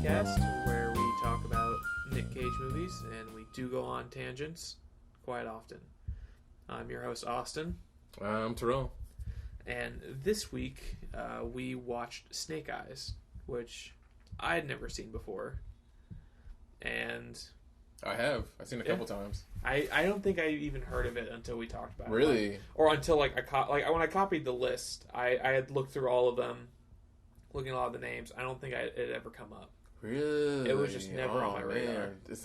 Podcast, where we talk about Nic Cage movies, and we do go on tangents quite often. I'm your host, Austin. I'm Tarell. And this week, we watched Snake Eyes, which I had never seen before. And I've seen it a couple times. I don't think I even heard of it until we talked about it. Really? Or until when I copied the list, I had looked through all of them, looking at a lot of the names. I don't think it had ever come up. Really? It was just never on my radar. It's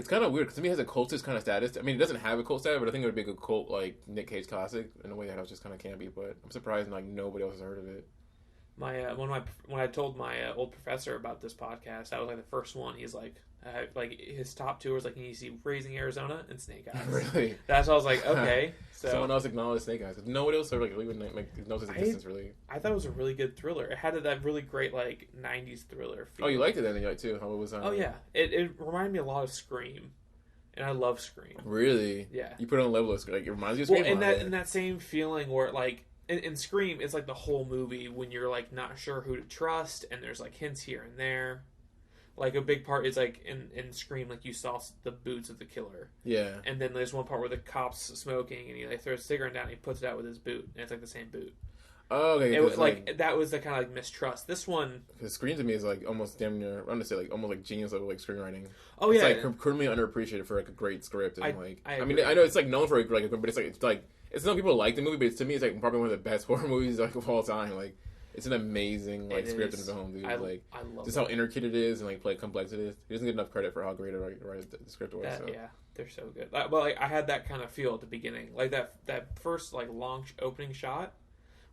kind of weird because to me it has a cultist kind of status. I mean, it doesn't have a cult status, but I think it would be a good cult like Nic Cage classic in a way that I was just kind of campy. But I'm surprised nobody else has heard of it. When I told my old professor about this podcast, that was the first one. He's his top two was you see Raising Arizona and Snake Eyes. Really? That's why I was okay. So someone else acknowledged Snake Eyes. Nobody else even knows his existence really. I thought it was a really good thriller. It had that really great 90s thriller feel. Oh, you liked it then? You liked it too? How it was? Oh yeah, it reminded me a lot of Scream, and I love Scream. Really? Yeah. You put it on a level of Scream. It reminds you of Scream. Well, in that same feeling where in Scream, it's the whole movie when you're not sure who to trust, and there's hints here and there. A big part is in Scream, you saw the boots of the killer. Yeah. And then there's one part where the cop's smoking, and he throws a cigarette down, and he puts it out with his boot, and it's the same boot. Oh, okay. It was that was the kind of mistrust. This one, because Scream to me is almost damn near, I'm gonna say almost genius level screenwriting. Oh yeah, it's criminally underappreciated for a great script. And I mean, I know it's known for but it's some people like the movie, but to me it's probably one of the best horror movies of all time. It's an amazing script and film, dude. I love just how intricate it is and complex it is. He doesn't get enough credit for how great a writer the script was. Yeah, they're so good. But I had that kind of feel at the beginning, that first long opening shot,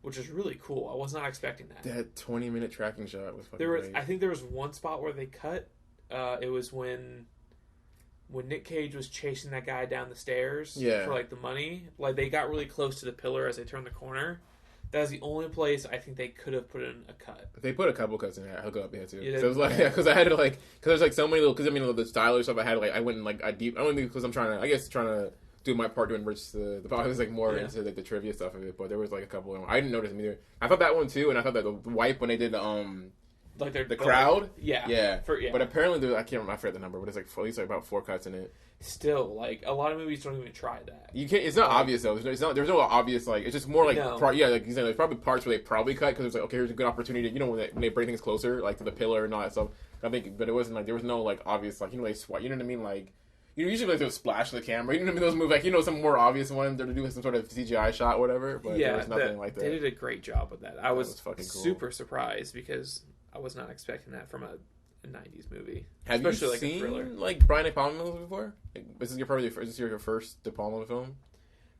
which is really cool. I was not expecting that. That 20-minute tracking shot was fucking great. I think there was one spot where they cut. It was when Nic Cage was chasing that guy down the stairs for the money. They got really close to the pillar as they turned the corner. That was the only place I think they could have put in a cut. They put a couple cuts in there. Hook up, yeah, too. So it was because I had to because there's so many little, because the stylish stuff I had, I went in a deep, I don't think because I'm trying to do my part to enrich the I was more into the trivia stuff of it, but there was a couple of them. I didn't notice them either. I thought that one too, and I thought that the wipe when they did the crowd. Yeah. But apparently, I can't remember, I forget the number, but it's at least about 4 cuts in it. Still, a lot of movies don't even try that. You can't. It's not obvious though. There's no obvious it's just more no. you said, there's probably parts where they probably cut because it's okay, here's a good opportunity. When they bring things closer, to the pillar and all that stuff. I think, but it wasn't there was no obvious they swipe. You know what I mean? Usually they'll splash the camera. You know what I mean? Those movies some more obvious one they're doing some sort of CGI shot, or whatever. But there was nothing like that. They did a great job with that. I was fucking cool. Super surprised because I was not expecting that from a 90s movie. Have especially you seen a thriller. Brian De Palma movies before? Is this your first De Palma film?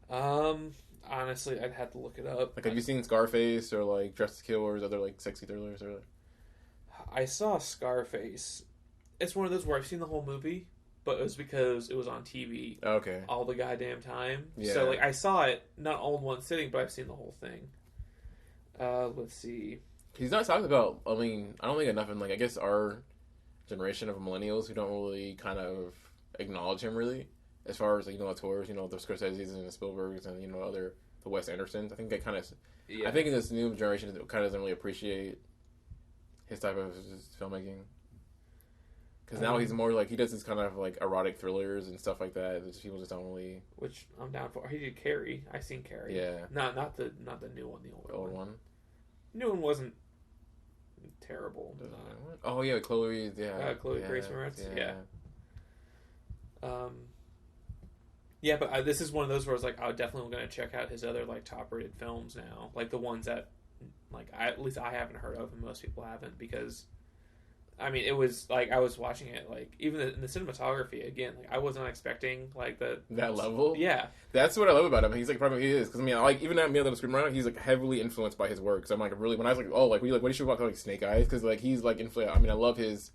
Honestly, I'd have to look it up. Have you seen Scarface or Dress to Kill or other sexy thrillers or? I saw Scarface. It's one of those where I've seen the whole movie, but it was because it was on TV. Okay. All the goddamn time. Yeah. So I saw it not all in one sitting, but I've seen the whole thing. Let's see. He's not talked about. I mean, I don't think enough in I guess our generation of millennials who don't really kind of acknowledge him really, as far as auteurs, the Scorsese's and the Spielbergs and the Wes Andersons. I think they kind of. Yeah. I think in this new generation, it kind of doesn't really appreciate his type of filmmaking. Because now he's more he does this kind of erotic thrillers and stuff like that. People just don't really. Which I'm down for. He did Carrie. I seen Carrie. Yeah. Not the new one. The old one. New one wasn't terrible. Oh yeah, Chloe. Yeah. Chloe Grace Moretz. Yeah. Yeah, but this is one of those where I was I'm definitely going to check out his other top rated films now, the ones that at least I haven't heard of and most people haven't, because I mean it was I was watching it even in the cinematography again I was not expecting that level. Yeah, that's what I love about him. He's probably he is because I mean even at me on the screen right now he's heavily influenced by his work. So I'm really when I was what do you should watch Snake Eyes because he's influenced. I mean I love his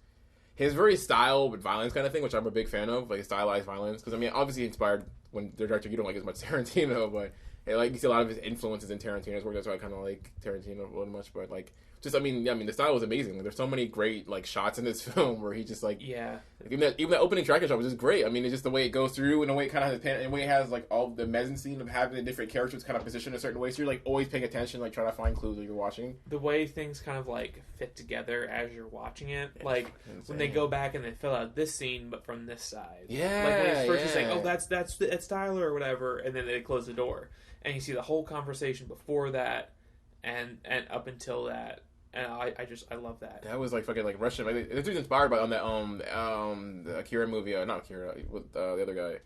very style but violence kind of thing, which I'm a big fan of, stylized violence, because I mean obviously inspired when the director you don't like as much Tarantino, but you see a lot of his influences in Tarantino's work. That's why I kind of like Tarantino really much, but just I mean the style was amazing. Like, there's so many great like shots in this film where he just like Yeah. even that opening tracking shot was just great. I mean, it's just the way it goes through and the way it kind of has and the way it has like all the mezzanine of having the different characters kind of positioned a certain way. So you're like always paying attention, like trying to find clues that you're watching. The way things kind of like fit together as you're watching it, It's like insane. when they go back and they fill out this scene, but from this side. Yeah, like when he's first he's yeah. like, oh, that's Tyler or whatever, and then they close the door, and you see the whole conversation before that, and up until that. And I love that. That was like fucking like Russian. Like, this was inspired by on that the Akira movie. Not Akira with the other guy,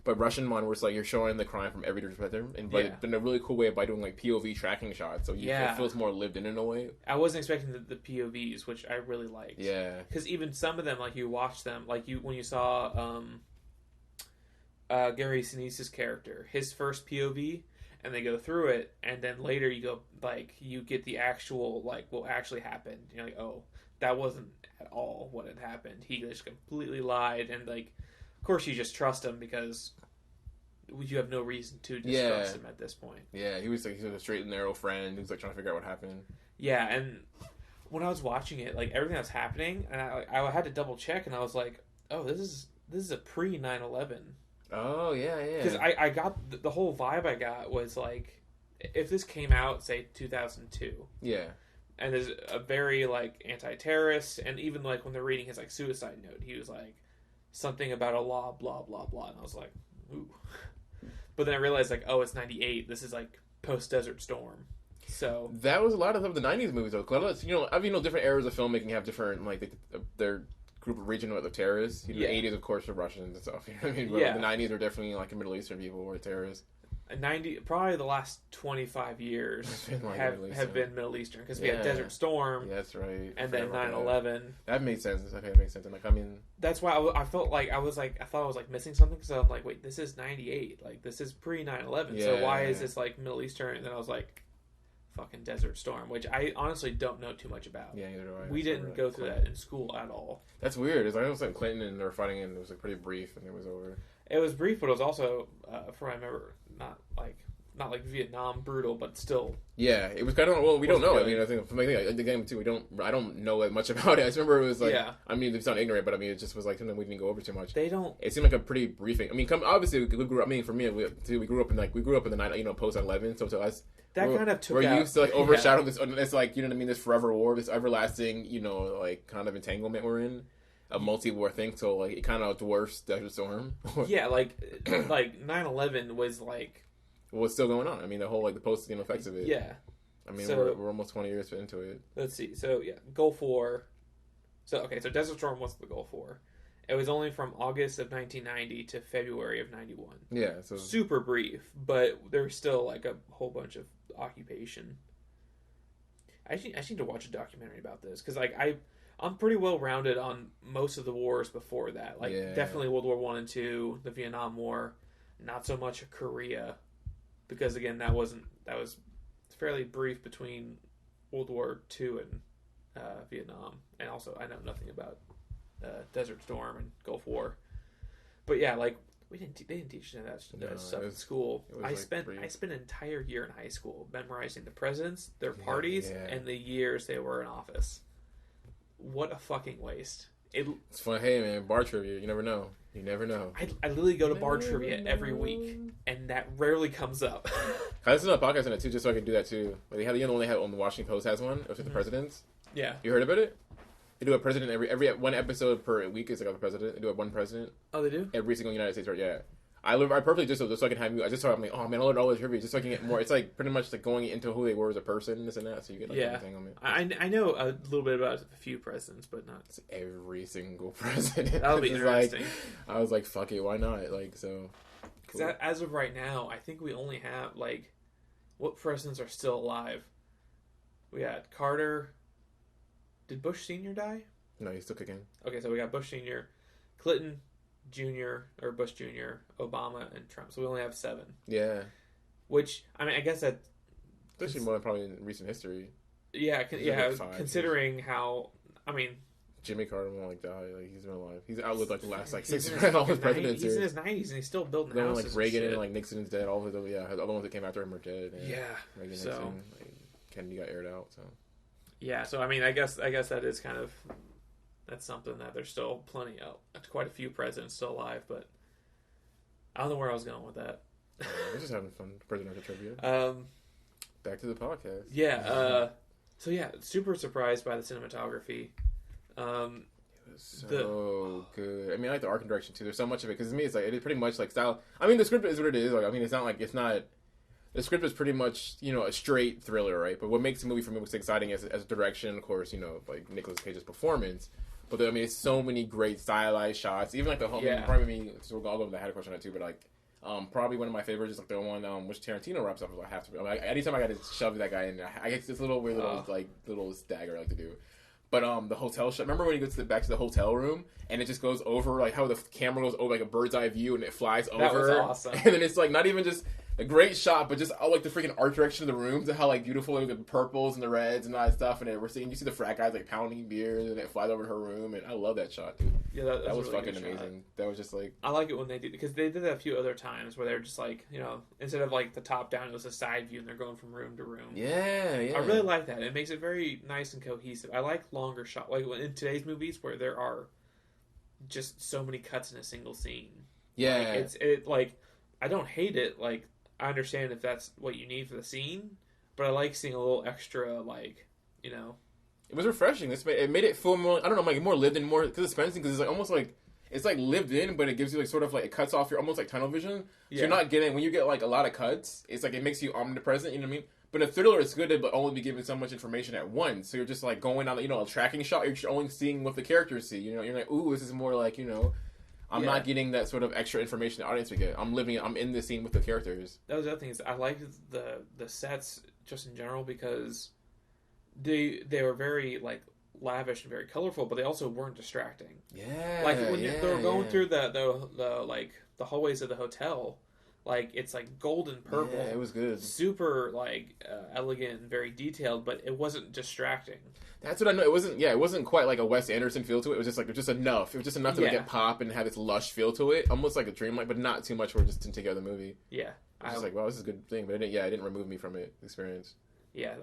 but Russian one where it's like you're showing the crime from every perspective, and but in a really cool way by doing like POV tracking shots, so it feels more lived in a way. I wasn't expecting the POVs, which I really liked. Yeah, because even some of them, like you watch them, like when you saw Gary Sinise's character, his first POV. And they go through it, and then later you go, like, you get the actual, like, what actually happened. You're like, oh, that wasn't at all what had happened. He just completely lied, and, like, of course you just trust him because you have no reason to distrust him at this point. Yeah, he was a straight and narrow friend who's, like, trying to figure out what happened. Yeah, and when I was watching it, like, everything that was happening, and I had to double check, and I was like, oh, this is a pre-9/11. Oh, yeah. Because I got the whole vibe I got was like, if this came out, say, 2002. Yeah. And there's a very, like, anti-terrorist, and even, like, when they're reading his, like, suicide note, he was like, something about a law, blah, blah, blah. And I was like, ooh. But then I realized, like, oh, it's 98. This is, like, post-Desert Storm. So. That was a lot of the 90s movies, though. Different eras of filmmaking have different, like, their group of regional terrorists. The 80s, of course, were Russians and stuff. You know what I mean? But the 90s are definitely like Middle Eastern people were terrorists. 90, probably the last 25 years have been Middle Eastern because we had Desert Storm. Yeah, that's right. And then 9/11. That made sense. Okay, it makes sense. And like, I mean, that's why I felt like I thought I was like missing something because I'm like, wait, this is 98. Like this is pre 9/11. Yeah. So why is this like Middle Eastern? And then I was like, fucking Desert Storm, which I honestly don't know too much about. Yeah, neither do I. We didn't go through that in school at all. That's weird. It's like it was like Clinton and they were fighting, and it was like pretty brief, and it was over. It was brief, but it was also, from what I remember, not like Vietnam brutal, but still. Yeah, it was kind of we don't know. Good. I mean, I think the game too. I don't know much about it. I just remember it was like. Yeah. I mean, it's not ignorant, but I mean, it just was like something we didn't go over too much. They don't. It seemed like a pretty briefing. I mean, obviously we grew up. I mean, for me, we grew up in the night, post 11. So to us. That kind of took we're used to like overshadow this. It's like you know what I mean. This forever war, this everlasting, like kind of entanglement we're in, a multi-war thing. So like it kind of dwarfs Desert Storm. Yeah, like 9/11 was like what's still going on. I mean, the whole like the post effects of it. Yeah, I mean we're almost 20 years into it. Let's see. So yeah, Gulf War. So Desert Storm was the Gulf War. It was only from August of 1990 to February of 91. Yeah, so super brief, but there's still like a whole bunch of occupation. I need to watch a documentary about this because like I'm pretty well rounded on most of the wars before that. Like definitely World War I and II, the Vietnam War, not so much Korea, because again that was fairly brief between World War II and Vietnam, and also I know nothing about Desert Storm and Gulf War. But yeah, like they didn't teach that stuff in school. I spent an entire year in high school memorizing the presidents, their parties, and the years they were in office. What a fucking waste. It's fun. Hey man, bar trivia. You never know. I literally go to bar trivia every week, and that rarely comes up. I listen to a podcast on it too, just so I can do that too. Like they had the one they had on the Washington Post has one of the presidents. Yeah, you heard about it? They do a president every one episode per week is like a president. They do one president. Oh, they do? Every single United States, right? Yeah. I purposely just so I can have you. I just thought I'm like, oh man, I learned all this trivia just so I can get more. It's like pretty much like going into who they were as a person, this and that, so you get like everything on it. I know a little bit about a few presidents, but not every single president. That'll be interesting. I was like, fuck it, why not? Like so. Cool. As of right now, I think we only have like what presidents are still alive. We had Carter. Did Bush Sr. die? No, he's still kicking. Okay, so we got Bush Sr., Clinton Jr., or Bush Jr., Obama, and Trump. So we only have 7. Yeah. Which, I mean, I guess that... Especially more than probably in recent history. Yeah, considering how... I mean... Jimmy Carter won't like die. Like he's been alive. He's outlived like the last like 6 all his presidents. He's in his 90s and he's still building houses. Like Reagan and like Nixon's dead. All his other ones that came after him are dead. And yeah. Reagan, Nixon, like, Kennedy got aired out. So Yeah, so I mean, I guess that is kind of that's something that there's still plenty of, quite a few presidents still alive, but I don't know where I was going with that. We're just having fun presidential trivia. Back to the podcast. Yeah. So yeah, super surprised by the cinematography. It was so good. I mean, I like the arc and direction too. There's so much of it because to me, it's like it is pretty much like style. I mean, the script is what it is. Like, I mean, it's not like it's not. The script is pretty much, you know, a straight thriller, right? But what makes the movie for me was exciting as direction, of course, you know, like Nicolas Cage's performance. But I mean, it's so many great stylized shots. Even like the whole, probably so I'll go into the had a question on that too. But like, probably one of my favorites is like the one which Tarantino wraps up. I have to. Like, anytime I got to shove that guy in, I get this little weird little stagger I like to do. But the hotel shot. Remember when he goes back to the hotel room and it just goes over like how the camera goes over like a bird's eye view and it flies over. That was awesome. And then it's like not even just a great shot, but just like the freaking art direction of the rooms and how like beautiful it was, the purples and the reds and all that stuff. And then you see the frat guys like pounding beers and it flies over her room. And I love that shot, dude. Yeah, that was really fucking amazing. That was just like, I like it when they do, because they did that a few other times where they're just like, you know, instead of like the top down, it was a side view and they're going from room to room. Yeah. I really like that. It makes it very nice and cohesive. I like longer shots, like in today's movies where there are just so many cuts in a single scene. Yeah. Like I don't hate it. Like, I understand if that's what you need for the scene, but I like seeing a little extra, like, you know. It was refreshing. It made it feel more, I don't know, like more lived in, more, because it's Spencer, because it's like almost like, it's like lived in, but it gives you like sort of like, it cuts off your almost like tunnel vision. So you're not getting, when you get like a lot of cuts, it's like it makes you omnipresent, you know what I mean? But a thriller is good to only be given so much information at once. So you're just like going on, you know, a tracking shot, you're only seeing what the characters see, you know? You're like, ooh, this is more like, you know, I'm not getting that sort of extra information the audience would get. I'm in the scene with the characters. That was the other thing, is I liked the sets just in general because they were very like lavish and very colorful, but they also weren't distracting. Yeah. Like when they were going through the like the hallways of the hotel, like it's like golden purple. Yeah, it was good. Super like elegant and very detailed, but it wasn't distracting. That's what I know. It wasn't quite like a Wes Anderson feel to it. It was just enough. It was just enough to like get pop and have this lush feel to it, almost like a dreamlike, but not too much for just to take out the movie. Yeah, I was just like, wow, this is a good thing, but it didn't remove me from it experience. Yeah,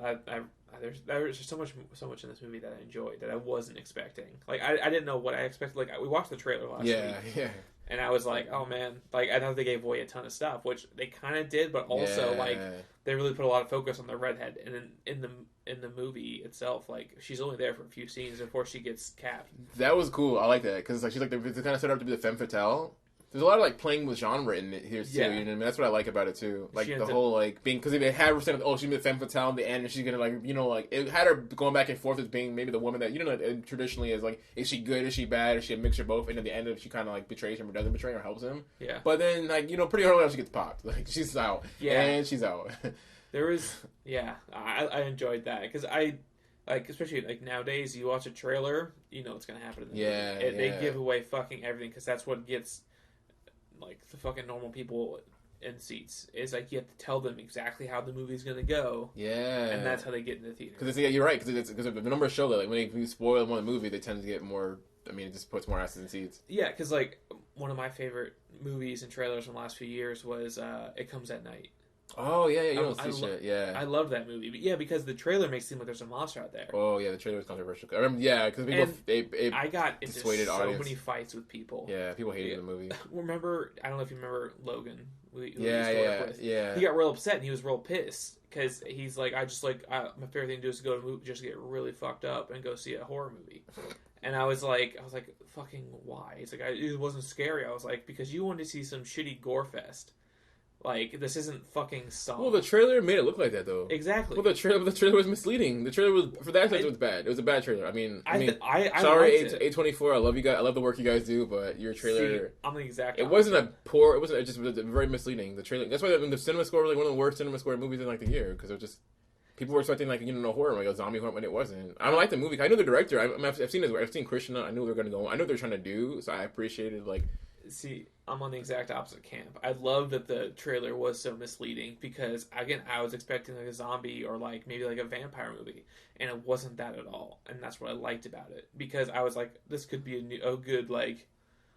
there's just so much in this movie that I enjoyed that I wasn't expecting. Like I didn't know what I expected. Like we watched the trailer last week. Yeah. And I was like, oh man, like I thought they gave away a ton of stuff, which they kind of did, but also like they really put a lot of focus on the redhead. And in the movie itself, like she's only there for a few scenes before she gets capped. That was cool. I like that because like she's like it's kind of set up to be the femme fatale. There's a lot of like playing with genre in it here too. You know what I mean? That's what I like about it too. Like the whole like being, because they had her saying, oh, she's the femme fatale in the end, and she's gonna like, you know, like it had her going back and forth as being maybe the woman that, you know, like, traditionally is like, is she good, is she bad, is she a mixture of both, and at the end she kind of like betrays him or doesn't betray him or helps him. Yeah. But then like, you know, pretty early on she gets popped. Like she's out. Yeah. And she's out. There was I enjoyed that because I. Like, especially, like, nowadays, you watch a trailer, you know what's going to happen in the movie. They give away fucking everything, because that's what gets, like, the fucking normal people in seats. Is, like, you have to tell them exactly how the movie's going to go. Yeah. And that's how they get in the theater. Because you're right, because the number of show that, like, when you spoil one movie, they tend to get more, I mean, it just puts more asses in seats. Yeah, because, like, one of my favorite movies and trailers from the last few years was It Comes at Night. Oh, yeah, you don't see shit, yeah. I love that movie. But yeah, because the trailer makes it seem like there's a monster out there. Oh, yeah, the trailer was controversial. I remember, yeah, because people, I got into so many fights with people. Yeah, people hated the movie. Remember, I don't know if you remember Logan. Yeah. He got real upset and he was real pissed because he's like, my favorite thing to do is to go to a movie, just get really fucked up and go see a horror movie. And I was like, fucking why? He's like, it wasn't scary. I was like, because you wanted to see some shitty gore fest. Like, this isn't fucking Saw. Well, the trailer made it look like that, though. Exactly. Well, the trailer was misleading. The trailer was, for that aspect, it was bad. It was a bad trailer. I mean, sorry, A24, I love you guys. I love the work you guys do, but your trailer... See, I'm the exact opposite. It was very misleading. The trailer... That's why the cinema score was like one of the worst cinema score movies in like the year, because it was just... People were expecting like, you know, horror, like a zombie horror, when it wasn't. I don't like the movie. I know the director. I've seen Krishna. I knew they were going to go. I know what they're trying to do, so I appreciated like... See, I'm on the exact opposite camp. I love that the trailer was so misleading because, again, I was expecting like a zombie or like maybe like a vampire movie, and it wasn't that at all. And that's what I liked about it, because I was like, this could be a good like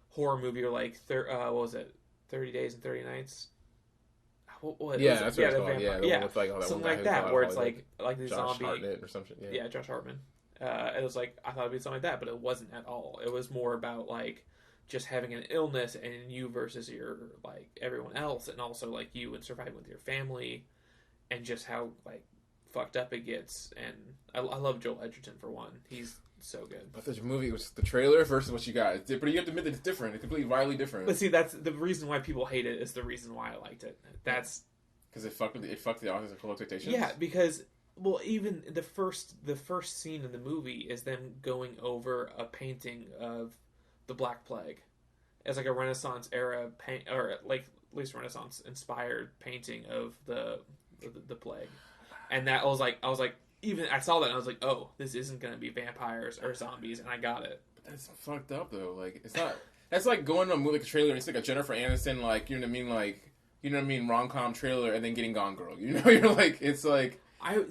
horror movie, or like 30 Days and 30 Nights. what Yeah, was that's it? what it's the called. vampire. Yeah, the one with, like, all that something one guy like who's that, all where it's Hollywood. like the Josh zombie Hartnett or some shit. Yeah, Josh Hartman. It was like, I thought it'd be something like that, but it wasn't at all. It was more about like just having an illness and you versus your like everyone else, and also like you and surviving with your family, and just how like fucked up it gets. And I love Joel Edgerton for one. He's so good. But this movie was the trailer versus what you got. But you have to admit that it's different. It's completely wildly different. But see, that's the reason why people hate it. Is the reason why I liked it. That's because it fucked the audience's expectations. Yeah, because well, even the first scene in the movie is them going over a painting of the Black Plague as like a Renaissance era paint, or like at least Renaissance inspired painting of the plague, and that I was like even I saw that and I was like, oh, this isn't gonna be vampires or zombies, and I got it. But that's fucked up though. Like it's not. That's like going to a movie like a trailer and it's like a Jennifer Aniston, like, you know what I mean, like, you know what I mean, rom-com trailer, and then getting Gone Girl. You know, you're like, it's like.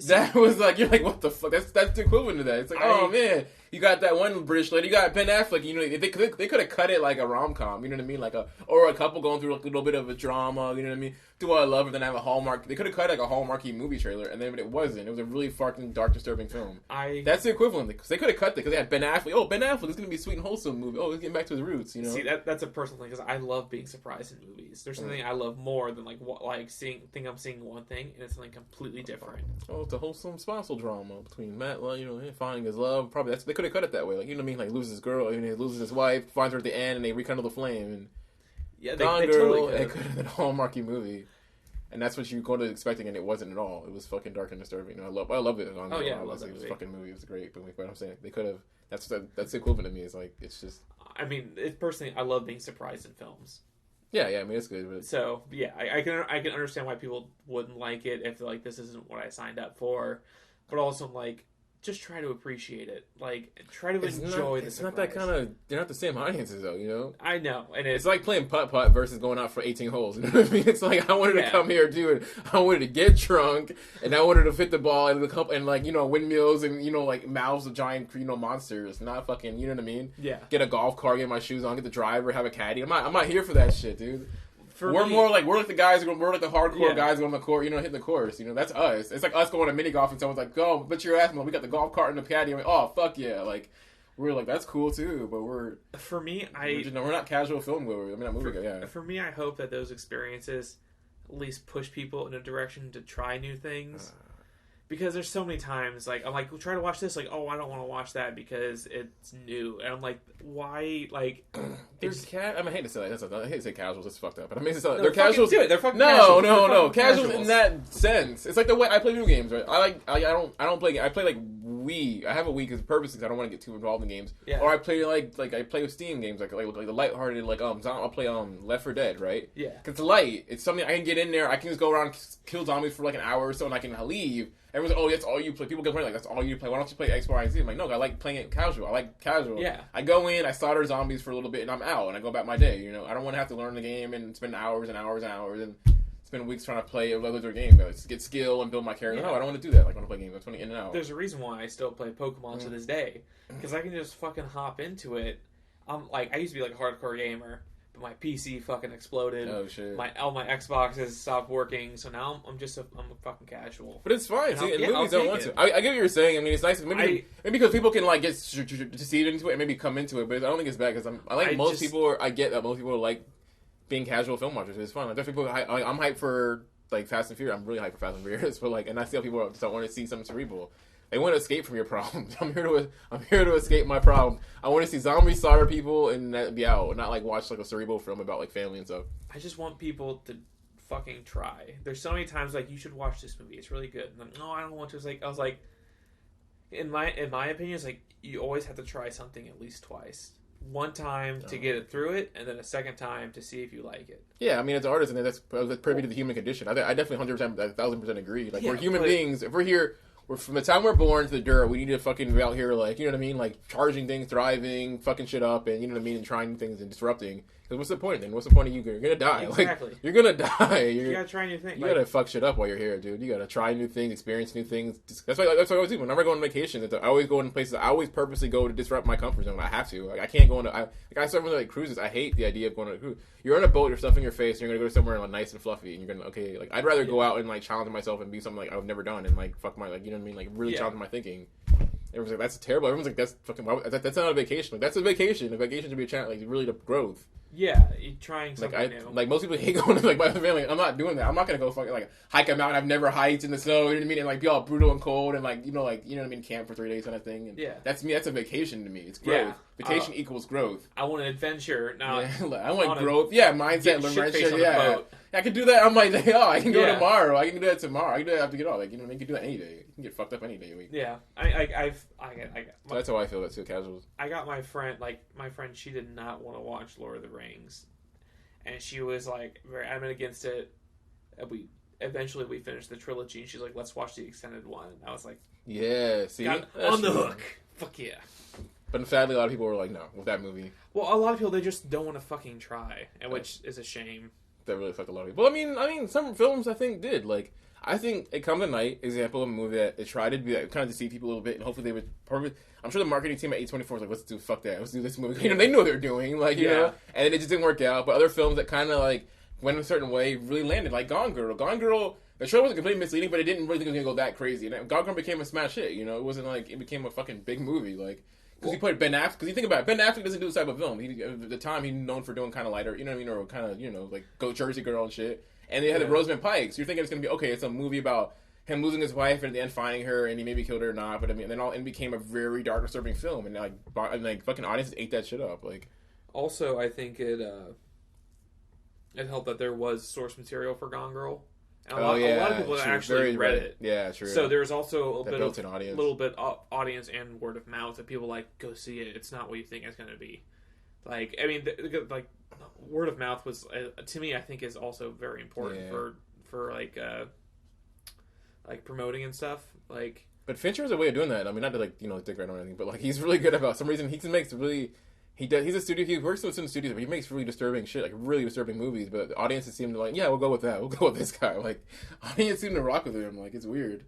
That was like, you're like, what the fuck? That's the equivalent to that. It's like, oh man, you got that one British lady, you got Ben Affleck. You know, they could have cut it like a rom com. You know what I mean, like or a couple going through like a little bit of a drama. You know what I mean? Do I love it? Then have a Hallmark. They could have cut like a Hallmarky movie trailer, and then but it wasn't. It was a really fucking dark, disturbing film. That's the equivalent because they could have cut it because they had Ben Affleck. Oh, Ben Affleck is gonna be a sweet and wholesome movie. Oh, let's get back to his roots. You know, see that's a personal thing because I love being surprised in movies. There's something I love more than I'm seeing one thing and it's something completely different. Oh, it's a wholesome spousal drama between Matt, you know, finding his love. Probably they could have cut it that way. Like, you know what I mean? Like loses his girl, and he loses his wife, finds her at the end, and they rekindle the flame. And yeah, they totally could have been a Hallmarky movie. And that's what you go to expecting, and it wasn't at all. It was fucking dark and disturbing. I love it. Oh yeah, I love that movie. It was a movie. fucking movie. It was great. But I'm saying they could have. That's the equivalent to me. It's like it's just. I mean, personally, I love being surprised in films. Yeah. I mean, it's good. But... So yeah, I can understand why people wouldn't like it if they're like, this isn't what I signed up for. But also, like, just try to appreciate it. Like, try to enjoy the surprise. It's not that kind of... They're not the same audiences, though, you know? I know. And it's like playing putt-putt versus going out for 18 holes. You know what I mean? It's like, I wanted to come here, dude. I wanted to get drunk, and I wanted to fit the ball and the cup, and, like, you know, windmills and, you know, like, mouths of giant, you know, monsters. Not fucking, you know what I mean? Yeah. Get a golf cart, get my shoes on, get the driver, have a caddy. I'm not here for that shit, dude. We're like the guys. We're like the hardcore guys going on the court. You know, hitting the course. You know, that's us. It's like us going to mini golf and someone's like, "Go, but your ass, man. We got the golf cart and the caddy." I'm like, "Oh, fuck yeah!" Like, we're like, that's cool too. But we're not casual film goers. I mean, not movie goers. Yeah. For me, I hope that those experiences at least push people in a direction to try new things. Because there's so many times, like, I'm like, we'll try to watch this, like, oh, I don't want to watch that because it's new. And I'm like, why, like... There's I hate to say that. I hate to say casuals, it's fucked up. But I mean, they're casuals. They're fucking casuals. No. Casuals in that sense. It's like the way I play video games, right? I don't play... I play, like, Wii. I have a Wii because purposely because I don't want to get too involved in games. Yeah. Or I play, like I play with Steam games, like the lighthearted, like, I'll play, Left 4 Dead, right? Yeah. Because it's light. It's something I can get in there. I can just go around, kill zombies for, like, an hour or so, and I can leave. Everyone's like, oh, that's all you play. People get like, that's all you play. Why don't you play X, Y, and Z? I'm like, no, I like playing it casual. I like casual. Yeah. I go in, I slaughter zombies for a little bit, and I'm out, and I go about my day. You know, I don't want to have to learn the game and spend hours and hours and hours and spend weeks trying to play another game. Just get skill and build my character. Yeah. No, I don't want to do that. Like, I want to play games. I just want to in and out. There's a reason why I still play Pokemon to this day. Because I can just fucking hop into it. I used to be like a hardcore gamer. But my PC fucking exploded. Oh shit! All my Xboxes stopped working, so now I'm a fucking casual. But it's fine. See, movies don't want to. I get what you're saying. I mean, it's nice. Maybe because people can like get see into it and maybe come into it. But I don't think it's bad because most people. I get that most people like being casual film watchers. It's fun. Like, there's people. I'm hyped for like Fast and Furious. I'm really hyped for Fast and Furious. But like, and I see how people just don't want to see something cerebral. They want to escape from your problems. I'm here to escape my problem. I want to see zombies slaughter people and that be out, not like watch like a cerebral film about like family and stuff. I just want people to fucking try. There's so many times like you should watch this movie. It's really good. And I'm, no, I don't want to. It's like I was like, in my opinion, it's like you always have to try something at least twice. One time to get it through it, and then a second time to see if you like it. Yeah, I mean, as an artist, and that's privy to the human condition. I definitely 100%, 1,000% agree. Like we're human beings. If we're here. From the time we're born to the dirt, we need to fucking be out here, like, you know what I mean? Like, charging things, thriving, fucking shit up, and, you know what I mean? And trying things and disrupting. Because what's the point then? What's the point of you? You're gonna die. Exactly. Like, you're gonna die. You gotta try new things. You gotta fuck shit up while you're here, dude. You gotta try new things, experience new things. That's what I always do. Whenever I go on vacation, I always go in places. I always purposely go to disrupt my comfort zone. I have to. Like, I can't go into. I start with like cruises. I hate the idea of going on a cruise. You're on a boat. You're stuffing your face. And you're gonna go somewhere like nice and fluffy. And you're gonna like. I'd rather go out and like challenge myself and be something like I've never done and like fuck my like you know what I mean like really challenge my thinking. Everyone's like that's terrible. Everyone's like that's fucking. That's not a vacation. Like that's a vacation. A vacation should be a challenge. Like really the growth. Yeah, you're trying something new. Like most people hate going to like my other family. I'm not doing that. I'm not gonna go fucking like hike a mountain I've never hiked in the snow. You know what I mean? And like be all brutal and cold and like you know what I mean? Camp for 3 days kind of thing. And that's me. That's a vacation to me. It's growth. Yeah. Vacation equals growth. I want an adventure. Now I want growth. Yeah, mindset. Learn shit. Yeah. I can do that on my day off. I can go tomorrow. I can do that tomorrow. I can do that after get off. Like you know what I mean? You can do that any day. You can get fucked up any day of the week. Yeah, So that's how I feel about two casuals. I got my friend. She did not want to watch Lord of the Rings. And she was like very adamant against it. We eventually finished the trilogy, and she's like, "Let's watch the extended one." And I was like, "Yeah, see, on the hook, fuck yeah." But sadly, a lot of people were like, "No," with that movie. Well, a lot of people they just don't want to fucking try, and which is a shame. That really fucked a lot of people. I mean, some films I think did like. I think It Comes at Night, example of a movie that it tried to be kind of deceive people a little bit, and hopefully they would probably. I'm sure the marketing team at A24 was like, "Let's do fuck that, let's do this movie." You know, they knew what they were doing, like you know, and it just didn't work out. But other films that kind of like went a certain way really landed, like Gone Girl. Gone Girl, the show wasn't completely misleading, but it didn't really think it was gonna go that crazy. And Gone Girl became a smash hit. You know, it wasn't like it became a fucking big movie, like. Because he played Ben Affleck. Because you think about it, Ben Affleck doesn't do this type of film. At the time, he's known for doing kind of lighter, you know what I mean, or kind of, you know, like Go Jersey Girl and shit. And they had the Rosamund Pike. So you're thinking it's going to be, okay, it's a movie about him losing his wife and at the end finding her, and he maybe killed her or not. But I mean, then it became a very dark, disturbing film. And like fucking audiences ate that shit up. Like, also, I think it helped that there was source material for Gone Girl. And a lot of people actually read it. Yeah, true. So there's also a little bit audience and word of mouth that people like go see it. It's not what you think it's going to be. Like, I mean, like word of mouth was to me, I think, is also very important for like promoting and stuff. Like, but Fincher has a way of doing that. I mean, not to like dick right or anything, but like he's really good about some reason. He makes really. He's a studio. He works with some studios, but he makes really disturbing shit, like really disturbing movies. But the audiences seem to like, yeah, we'll go with that. We'll go with this guy. Like, audience seem to rock with him. Like, it's weird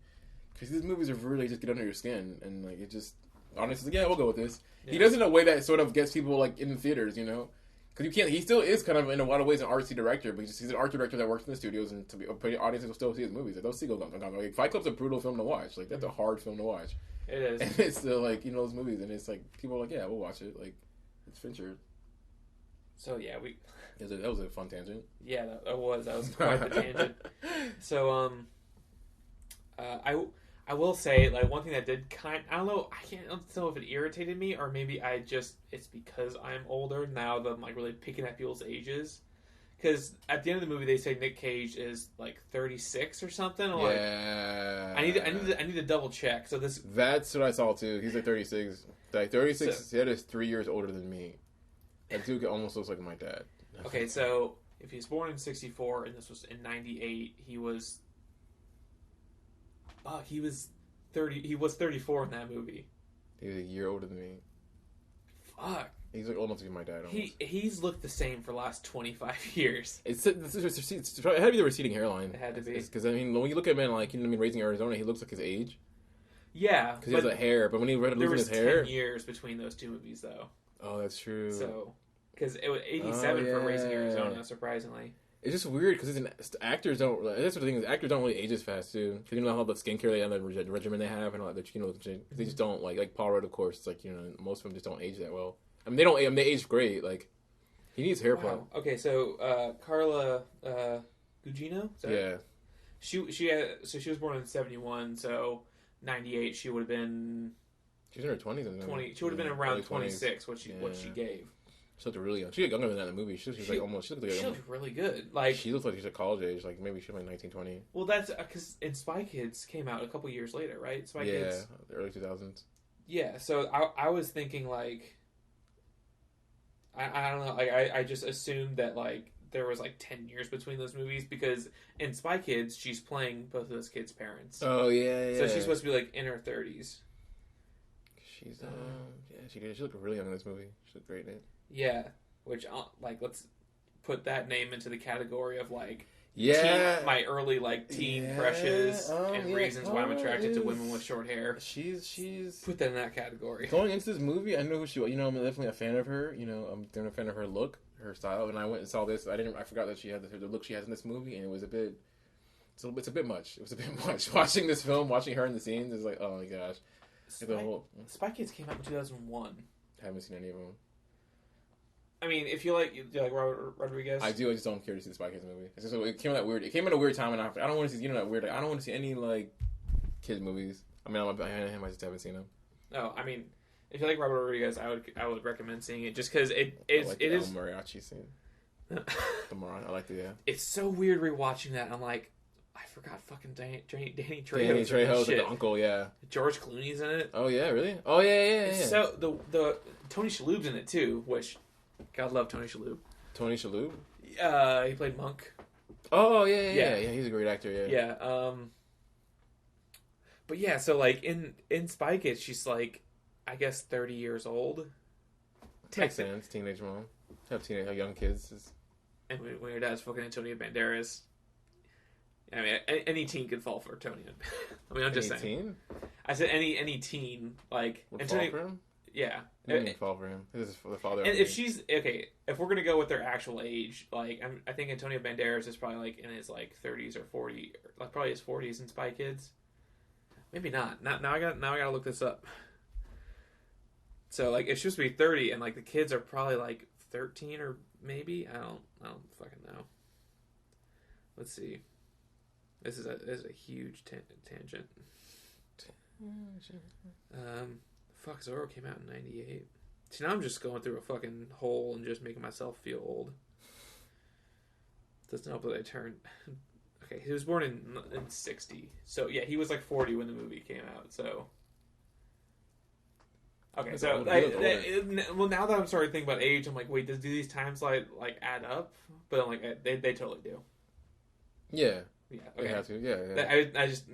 because these movies are really just get under your skin, and like it just audiences like, yeah, we'll go with this. Yeah. He does it in a way that sort of gets people like in the theaters, you know, because you can't. He still is kind of in a lot of ways an artsy director, but he's an art director that works in the studios, and audiences will still see his movies. Like, they'll see like Fight Club's a brutal film to watch. Like, that's a hard film to watch. It is, and it's still like those movies, and it's like people are like, yeah, we'll watch it. Like, it's Fincher. So yeah, that was a fun tangent. Yeah, that was quite the tangent. So I will say like one thing that did I don't know if it irritated me or maybe it's because I'm older now that I'm like really picking at people's ages. Because at the end of the movie they say Nic Cage is like 36 or something. I'm like, I need to double check. So that's what I saw too. He's like 36. Like 36. So, that is 3 years older than me. That dude almost looks like my dad. Okay, so if he was born in 64 and this was in 98, he was 30. He was 34 in that movie. He was a year older than me. Fuck. He's like almost like my dad. Almost. He's looked the same for the last 25 years. It had to be the receding hairline. It had to be because I mean when you look at a man like Raising Arizona, he looks like his age. Yeah, because he has a hair. But when he losing his hair, there was 10 years between those two movies, though. Oh, that's true. So, because it was 87 for Raising Arizona, surprisingly. It's just weird because actors don't. That's the thing is actors don't really age as fast too. Because you know how the skincare they have, the regimen they have, and all that. They just don't like Paul Rudd. Of course, it's like most of them just don't age that well. I mean, they don't. I mean, they age great. Like he needs hair plug. Okay, so Carla Gugino. Yeah. She was born in 71, so 98 she would have been. She was in her 20s. 20. She would have been around 26. What she gave. She looked really young. She looked younger than that in the movie. She looked really good. Like she looked like she's at college age. Like maybe she was like 19, 20. Well, that's because in Spy Kids came out a couple years later, right? Spy Kids. The early 2000s. Yeah. So I was thinking like I don't know. Like I just assumed that like there was like 10 years between those movies because in Spy Kids she's playing both of those kids' parents. Oh yeah. So she's supposed to be like in her 30s. She's she looked really young in this movie. She looked great in it. Yeah, which like let's put that name into the category of like my early like teen crushes and reasons why I'm attracted to women with short hair. She's put that in that category. Going into this movie, I know who she was. You know, I'm definitely a fan of her. You know, I'm definitely a fan of her look, her style. And I went and saw this. I forgot that she had the look she has in this movie, and it was a bit. It's a bit much. It was a bit much. Watching this film, watching her in the scenes is like, oh my gosh. Spy Kids came out in 2001. Haven't seen any of them. I mean, if you like Robert Rodriguez, I do. I just don't care to see the Spy Kids movie. It's just, it came at a weird time, and I don't want to see. You know that weird. Like, I don't want to see any like kids movies. I mean, I just haven't seen them. No, I mean, if you like Robert Rodriguez, I would recommend seeing it just because it is. Mariachi scene. The Mariachi. I like the It's so weird rewatching that. I'm like, I forgot fucking Danny Trejo. Danny Trejo's like the uncle, yeah. George Clooney's in it. Oh yeah, really? Oh yeah. So the Tony Shalhoub's in it too, which God love Tony Shalhoub. Tony Shalhoub? He played Monk. Oh yeah. He's a great actor. Yeah. But yeah, so like in Spy Kids, she's like, I guess 30 years old. Makes sense. Teenage mom. Have young kids. And when your dad's fucking Antonio Banderas. I mean, any teen could fall for Tony. I mean, I'm just saying. Teen? I said any teen like would Antonio, fall for him. Yeah, fall for him. This is the father. And if she's okay, if we're gonna go with their actual age, like I think Antonio Banderas is probably like in his like 30s or 40, like probably his 40s in Spy Kids. Maybe not. Now I gotta look this up. So like it's supposed to be 30, and like the kids are probably like 13 or maybe I don't fucking know. Let's see. This is a huge tangent. Fuck, Zorro came out in 98. See, now I'm just going through a fucking hole and just making myself feel old. Doesn't help that I turned... Okay, he was born in 60. So, yeah, he was like 40 when the movie came out, so... Okay, so... well, now that I'm starting to think about age, I'm like, wait, do these times like add up? But I'm like, they totally do. Yeah. Yeah, okay. You have to, yeah.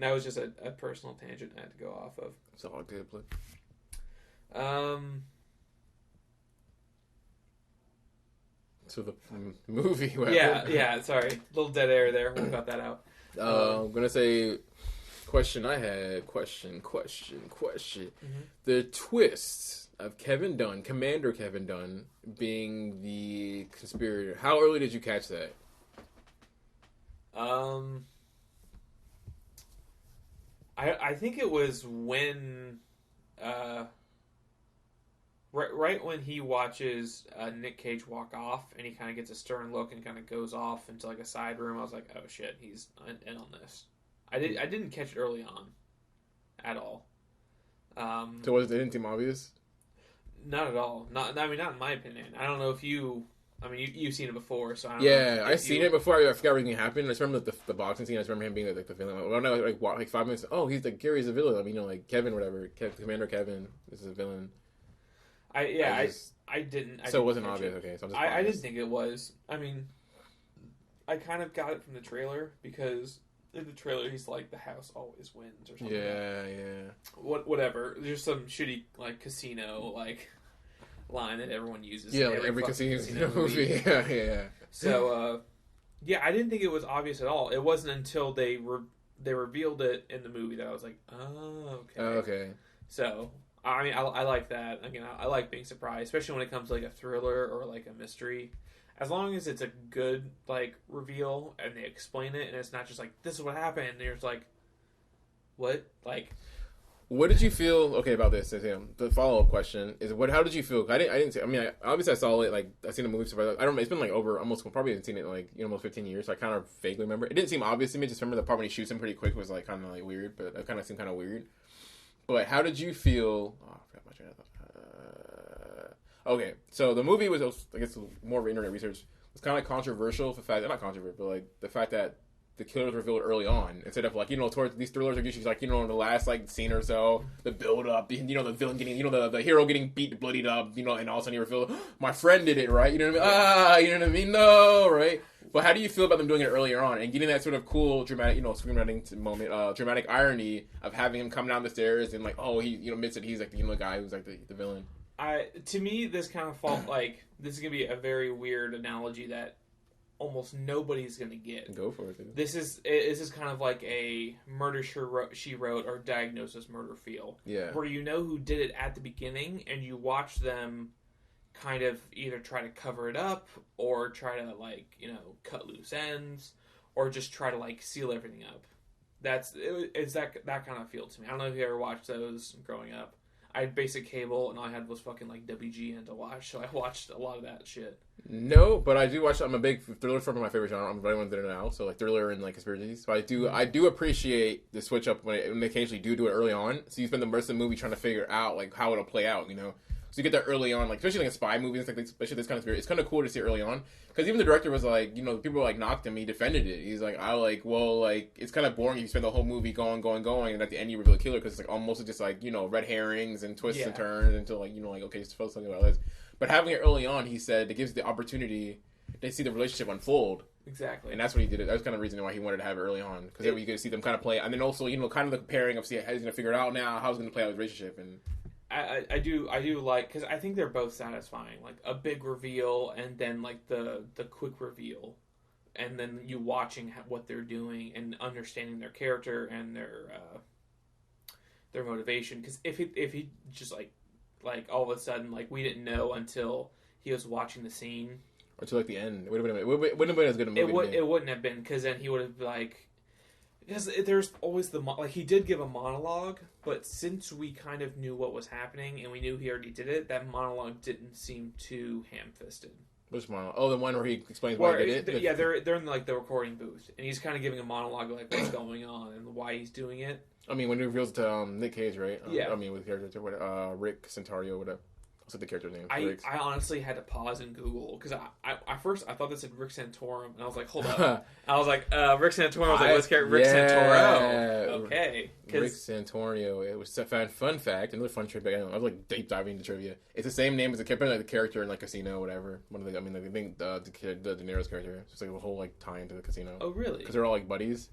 That was just a personal tangent I had to go off of. It's all good, but... So the movie. Yeah. Sorry, a little dead air there. We'll cut that out. I'm gonna say, question I had. Question. Mm-hmm. The twist of Commander Kevin Dunn, being the conspirator. How early did you catch that? I think it was when, right when he watches Nic Cage walk off, and he kind of gets a stern look and kind of goes off into like a side room. I was like, oh shit, he's in on this. I didn't catch it early on, at all. So it didn't seem obvious? Not at all. Not in my opinion. I don't know if you. I mean, you've seen it before, so I don't know. I've seen it before. I forgot everything happened. I just remember the boxing scene. I just remember him being like the villain. When I like 5 minutes. Oh, he's like Gary's a villain. I mean, like Kevin, whatever. Commander Kevin is a villain. I didn't. So it wasn't obvious. Okay, so I didn't think it was. I mean, I kind of got it from the trailer because in the trailer he's like the house always wins or something. Yeah. Whatever. There's some shitty like casino like line that everyone uses. Yeah, like every casino movie. Yeah. So, I didn't think it was obvious at all. It wasn't until they revealed it in the movie that I was like, oh, okay. Okay. So, I mean, I like that. Again, I like being surprised, especially when it comes to like a thriller or like a mystery. As long as it's a good like reveal and they explain it and it's not just like, this is what happened. And you're just like, what? Like... What did you feel about this? The follow up question is how did you feel? I didn't see. I mean, obviously I saw it. Like I've seen the movie, so I don't. It's been like over almost probably haven't seen it in like almost 15 years. So I kind of vaguely remember. It didn't seem obvious to me. Just remember the part when he shoots him pretty quick was like kind of like weird, but it kind of seemed kind of weird. But how did you feel? Oh, I forgot my train of thought. Okay, so the movie was, I guess, more of internet research. Was kind of controversial for the fact, not controversial, but like the fact that the killers revealed early on instead of like towards these thrillers are usually like in the last like scene or so, the build up, the villain getting the hero getting beat, bloodied up, and all of a sudden you reveal my friend did it, right? You know what I mean? You know what I mean? No, right? But how do you feel about them doing it earlier on and getting that sort of cool dramatic screenwriting moment, dramatic irony of having him come down the stairs and like he admits that he's like the guy who's like the villain? To me, this kind of fall like this is gonna be a very weird analogy that almost nobody's gonna get. Go for it. Dude. This is kind of like a Murder She Wrote or Diagnosis Murder feel. Yeah. Where you know who did it at the beginning, and you watch them kind of either try to cover it up or try to cut loose ends or just try to seal everything up. It's that kind of feel to me. I don't know if you ever watched those growing up. I had basic cable, and all I had was fucking WGN to watch, so I watched a lot of that shit. No, but I do watch. I'm a big thriller fan, my favorite genre. I'm very one there now, so thriller and conspiracies. So I do appreciate the switch up when they occasionally do it early on. So you spend the rest of the movie trying to figure out how it'll play out, So you get that early on, especially a spy movie, especially this kind of spirit. It's kind of cool to see early on, because even the director was people knocked him. He defended it. He's it's kind of boring if you spend the whole movie going, and at the end you reveal the killer, because it's almost just red herrings and twists and turns until okay, it's supposed to talk about this. But having it early on, he said, it gives the opportunity to see the relationship unfold. Exactly. And that's what he did. That was kind of the reason why he wanted to have it early on, because you could see them kind of play, and then also kind of the pairing of see how he's going to figure it out now, how he's going to play out his relationship. And I do like, because I think they're both satisfying, a big reveal and then the quick reveal, and then you watching what they're doing and understanding their character and their motivation. Because if he just all of a sudden we didn't know until he was watching the scene or to the end, it wouldn't have been as good a movie. It wouldn't have been, because then he would have because there's always he did give a monologue, but since we kind of knew what was happening and we knew he already did it, that monologue didn't seem too ham-fisted. Which monologue? Oh, the one where he explains why he did it? Yeah, they're in the recording booth, and he's kind of giving a monologue what's going on and why he's doing it. I mean, when he reveals to Nic Cage, right? Yeah. I mean, with the character, Rick Santario, whatever. What's the character's name? I honestly had to pause and Google, because I first thought this said Rick Santorum, and I was like, hold up. I was like, Rick Santorum. I was like, what's character? Rick Santoro. Okay. Rick Santorio. It was a fun fact, another fun trivia. I was deep diving into trivia. It's the same name as the character in Casino, whatever. I think the De Niro's character. It's a whole tie into the Casino. Oh, really? Because they're all buddies.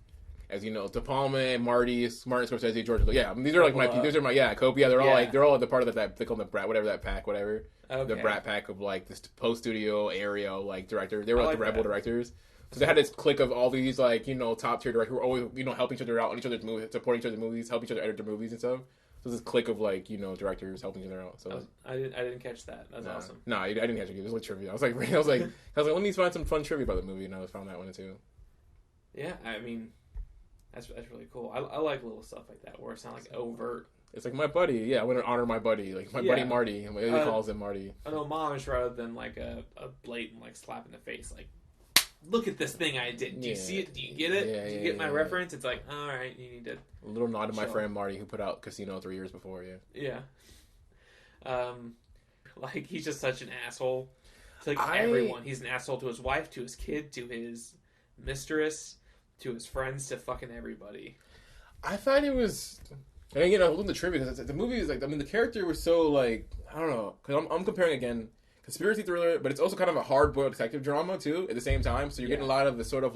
As you know, De Palma, Martin Scorsese, George. Yeah, these are these are my Koepp. Yeah, they're all the part of that. They call them the Brat, whatever that pack, whatever. Okay. The Brat pack of this post studio area director. They were the rebel directors. So they had this clique of all these top tier directors who were always helping each other out on each other's movies, supporting each other's movies, helping each other edit their movies and stuff. So this clique of directors helping each other out. So I didn't catch that. That's awesome. No, I didn't catch it. It was trivia. I was like, let me find some fun trivia about the movie, and I found that one too. Yeah, I mean. That's really cool. I like little stuff like that where it's not overt. It's my buddy. Yeah, I want to honor my buddy. Buddy Marty. He calls him Marty. An homage rather than a blatant slap in the face. Look at this thing I did. Do you see it? Do you get it? Do you get my reference? It's all right, you need to. A little nod to my friend Marty, who put out Casino 3 years before. Yeah. Yeah. He's just such an asshole to everyone. He's an asshole to his wife, to his kid, to his mistress, to his friends, to fucking everybody. I thought it was, and again, I looked at the trivia, because the movie is the character was so I don't know, because I'm comparing again, conspiracy thriller, but it's also kind of a hard-boiled detective drama too at the same time. So you're getting a lot of the sort of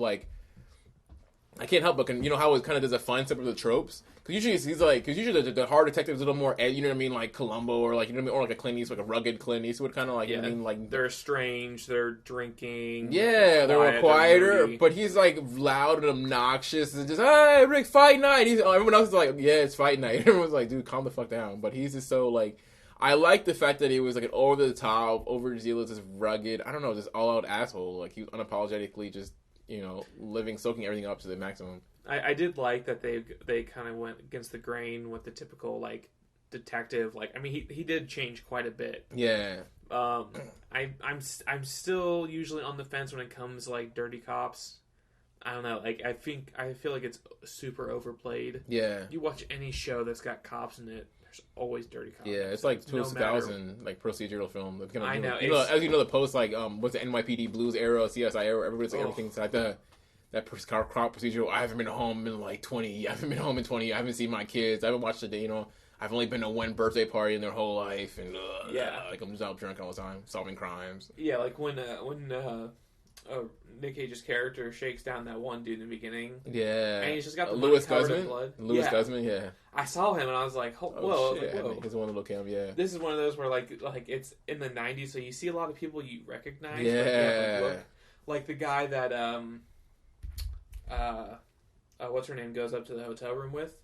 I can't help but how it kind of does a fun step of the tropes. Because usually the hard detective is a little more, you know what I mean, Columbo, or you know what I mean, or a Clint Eastwood, a rugged Clint Eastwood, kind of you know what I mean, they're strange, they're drinking, they're quieter, but he's loud and obnoxious, and just, hey, Rick, fight night. Everyone else is it's fight night. Everyone's dude, calm the fuck down. But he's just so I like the fact that he was an over the top, overzealous, just rugged, I don't know, just all out asshole. He was unapologetically just soaking everything up to the maximum. I did like that they kind of went against the grain with the typical detective. I mean, he did change quite a bit. Yeah. I'm still usually on the fence when it comes dirty cops. I don't know. I feel like it's super overplayed. Yeah. You watch any show that's got cops in it, there's always dirty cops. Yeah, it's 2000 procedural film. I know. As the post what's the NYPD Blues era, CSI era, everybody's everything's that cop procedural. I haven't been home in 20. I haven't been home in 20. I haven't seen my kids. I haven't watched a day. I've only been to one birthday party in their whole life, and I'm just out drunk all the time, solving crimes. Yeah, when Nic Cage's character shakes down that one dude in the beginning. Yeah. And he's just got the Louis covered in Guzman. blood. Louis Guzman, yeah. I saw him and I was like, whoa, shit. whoa. He's one little cam, yeah. This is one of those where like it's in the 90s, so you see a lot of people you recognize. Yeah. Like the guy that what's her name goes up to the hotel room with.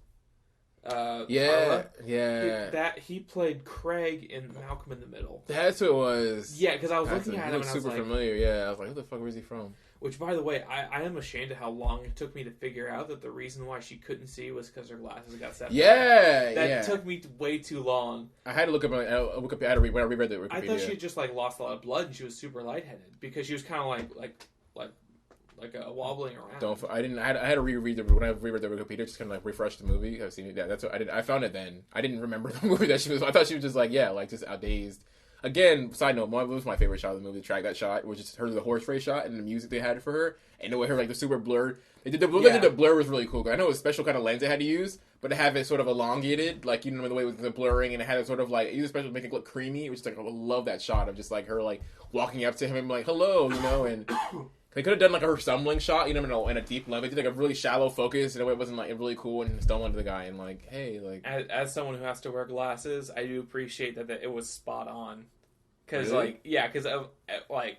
Yeah, Carla. He played Craig in Malcolm in the Middle. That's who it was. Yeah, because I was looking at him and I was super like, familiar. Yeah, I was like, who the fuck was he from? Which, by the way, I am ashamed of how long it took me to figure out that the reason why she couldn't see was because her glasses got set. That took me way too long. I had to look up. I had to read when I reread the Wikipedia. I thought she had just like lost a lot of blood and she was super lightheaded because she was kind of like wobbling around. I had to reread when I reread the Wikipedia, just kind of like refresh the movie. I've seen it. Yeah, that's what I did. I found it then. I didn't remember the movie that she was. I thought she was just like just outdazed. Again, side note, what was my favorite shot of the movie? The track that shot was just her the horse race shot and the music they had for her, and the way her like the super blurred. The blur was really cool. I know it was a special kind of lens they had to use, but to have it sort of elongated, like the way it was the blurring, and it had it sort of like use special to make it look creamy. Which is like I love that shot of just like her like walking up to him and like hello, and. They could have done like a stumbling shot, in a deep level. They did like a really shallow focus in a way it wasn't like really cool and stumbling to the guy and like, hey, like. As someone who has to wear glasses, I do appreciate that it was spot on. Because really?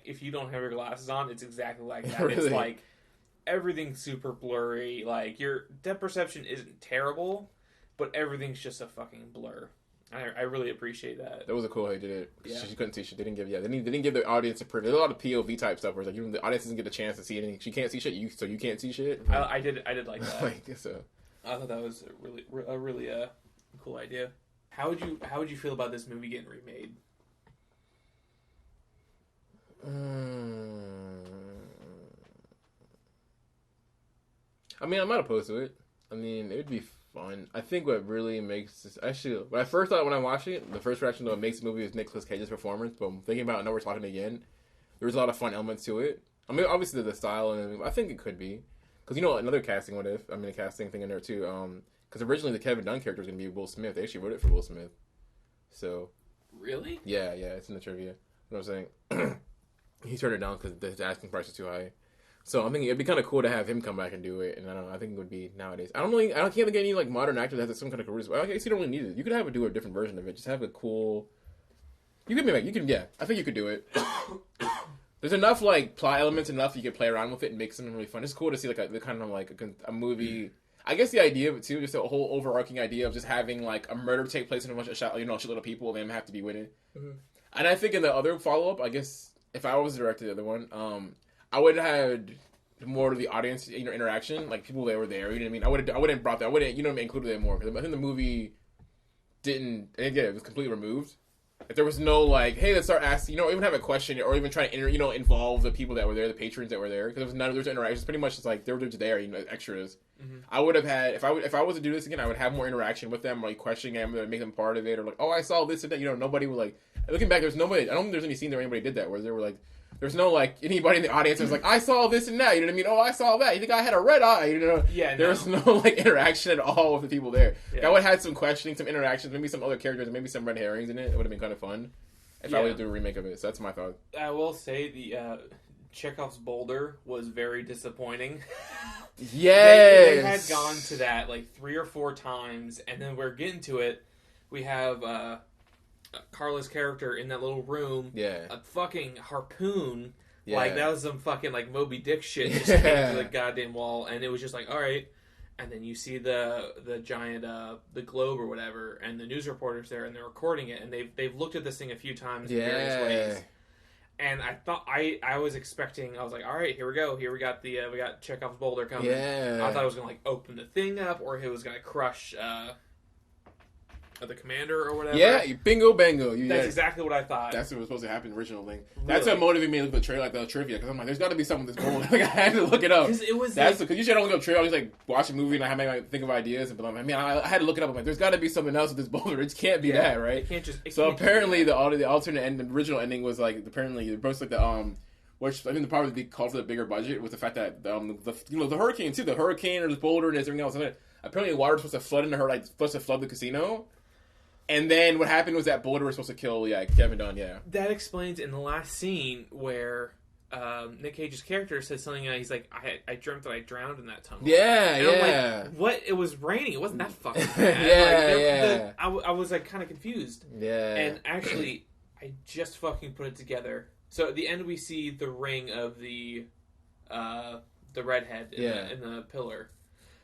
if you don't have your glasses on, it's exactly like that. Really? It's like everything's super blurry. Like your depth perception isn't terrible, but everything's just a fucking blur. I really appreciate that. That was a cool how they did it. Yeah. She couldn't see. They didn't give the audience a pretty. There's a lot of POV type stuff where it's like the audience doesn't get a chance to see anything. She can't see shit. So you can't see shit. I did like that. I guess so. I thought that was a really cool idea. How would you feel about this movie getting remade? I mean, I'm not opposed to it. I mean, it would be fun. I think what really makes this... Actually, when I first thought when I watched it, the first reaction to what makes the movie was Nicolas Cage's performance, but I'm thinking about it now we're talking again, there's a lot of fun elements to it. I mean, obviously the style, and I think it could be. Because, another casting a casting thing in there too. Because originally the Kevin Dunn character was going to be Will Smith. They actually wrote it for Will Smith. So... Really? Yeah, it's in the trivia. You know what I'm saying? He turned it down because the asking price is too high. So I'm thinking it'd be kind of cool to have him come back and do it. And I don't know. I think it would be nowadays. I can't think of any like modern actor that has some kind of charisma. I guess you don't really need it. You could do a different version of it. Just have a cool. I think you could do it. There's enough like plot elements enough you could play around with it and make something really fun. It's cool to see like a movie. I guess the idea of it too, just a whole overarching idea of just having like a murder take place in a shitload of people, and them have to be winning. Mm-hmm. And I think in the other follow up, I guess if I was directing the other one, I would have had more of the audience interaction, like people that were there. You know what I mean? I wouldn't brought that. I wouldn't included it more because I think the movie didn't. And again, it was completely removed. If there was no like, hey, let's start asking, even have a question or even try to involve the people that were there, the patrons that were there, because there was interactions. Pretty much just like they were just there, extras. Mm-hmm. I would have had if I was to do this again, I would have more interaction with them, like questioning them, make them part of it, or like, oh, I saw this and that. Nobody would like. Looking back, there's nobody. I don't think there's any scene where anybody did that where they were like. There's no, like, anybody in the audience that was like, I saw this and that, you know what I mean? Oh, I saw that. You think I had a red eye, Yeah, There was no, like, interaction at all with the people there. Yeah. I would have had some questioning, some interactions, maybe some other characters, and maybe some red herrings in it. It would have been kind of fun if I were to do a remake of it. So that's my thought. I will say the Chekhov's boulder was very disappointing. Yes! They had gone to that, like, 3 or 4 times, and then we're getting to it. We have... Carla's character in that little room, a fucking harpoon, like that was some fucking like Moby Dick shit just came to the goddamn wall, and it was just like, all right, and then you see the giant the globe or whatever, and the news reporters there, and they're recording it, and they've looked at this thing a few times in various ways, and I thought I was expecting, I was like, all right, here we go, we got Chekhov's boulder coming. I thought it was gonna like open the thing up, or it was gonna crush. The commander or whatever. Yeah, bingo bango. That's exactly what I thought. That's what was supposed to happen in the original thing. Really? That's what motivated me to look at the trailer, like the trivia, because I'm like, there's got to be something with this boulder. Like, I had to look it up. Because it was because usually I don't look up trailer. I just like watch a movie and I have think of ideas. But I had to look it up. I'm like, there's got to be something else with this boulder. It just can't be that, right? It can't just. Apparently the alternate end, the original ending was like apparently both like the which I think the probably be called for the bigger budget was the fact that the hurricane too, the hurricane or the boulder and everything else. And apparently the water was supposed to flood into her, like supposed to flood the casino. And then what happened was that boulder was supposed to kill, Kevin Dunn, That explains in the last scene where Nic Cage's character said something. He's like, I dreamt that I drowned in that tunnel. Yeah, and yeah. I'm like, what? It was raining. It wasn't that fucking bad. Yeah. I was like kind of confused. Yeah. And actually, I just fucking put it together. So at the end, we see the ring of the redhead in the pillar.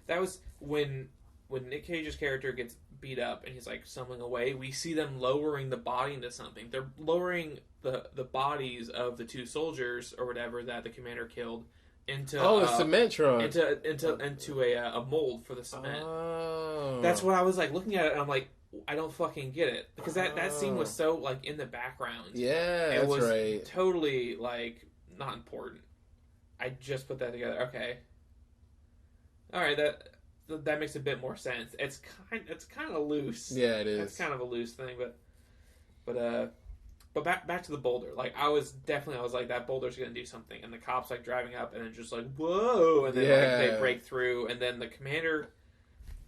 That was when Nic Cage's character gets beat up and he's like stumbling away. We see them lowering the body into something. They're lowering the bodies of the two soldiers or whatever that the commander killed into a cement truck into a mold for the cement. Oh. That's what I was like looking at it and I'm like, I don't fucking get it because that scene was so like in the background. Yeah, it was right. Totally like not important. I just put that together. Okay. All right, that makes a bit more sense. It's kind of loose. Yeah, it is. It's kind of a loose thing, but back to the boulder. Like I was like that boulder's gonna do something, and the cops like driving up, and then just like whoa, and then like they break through, and then the commander,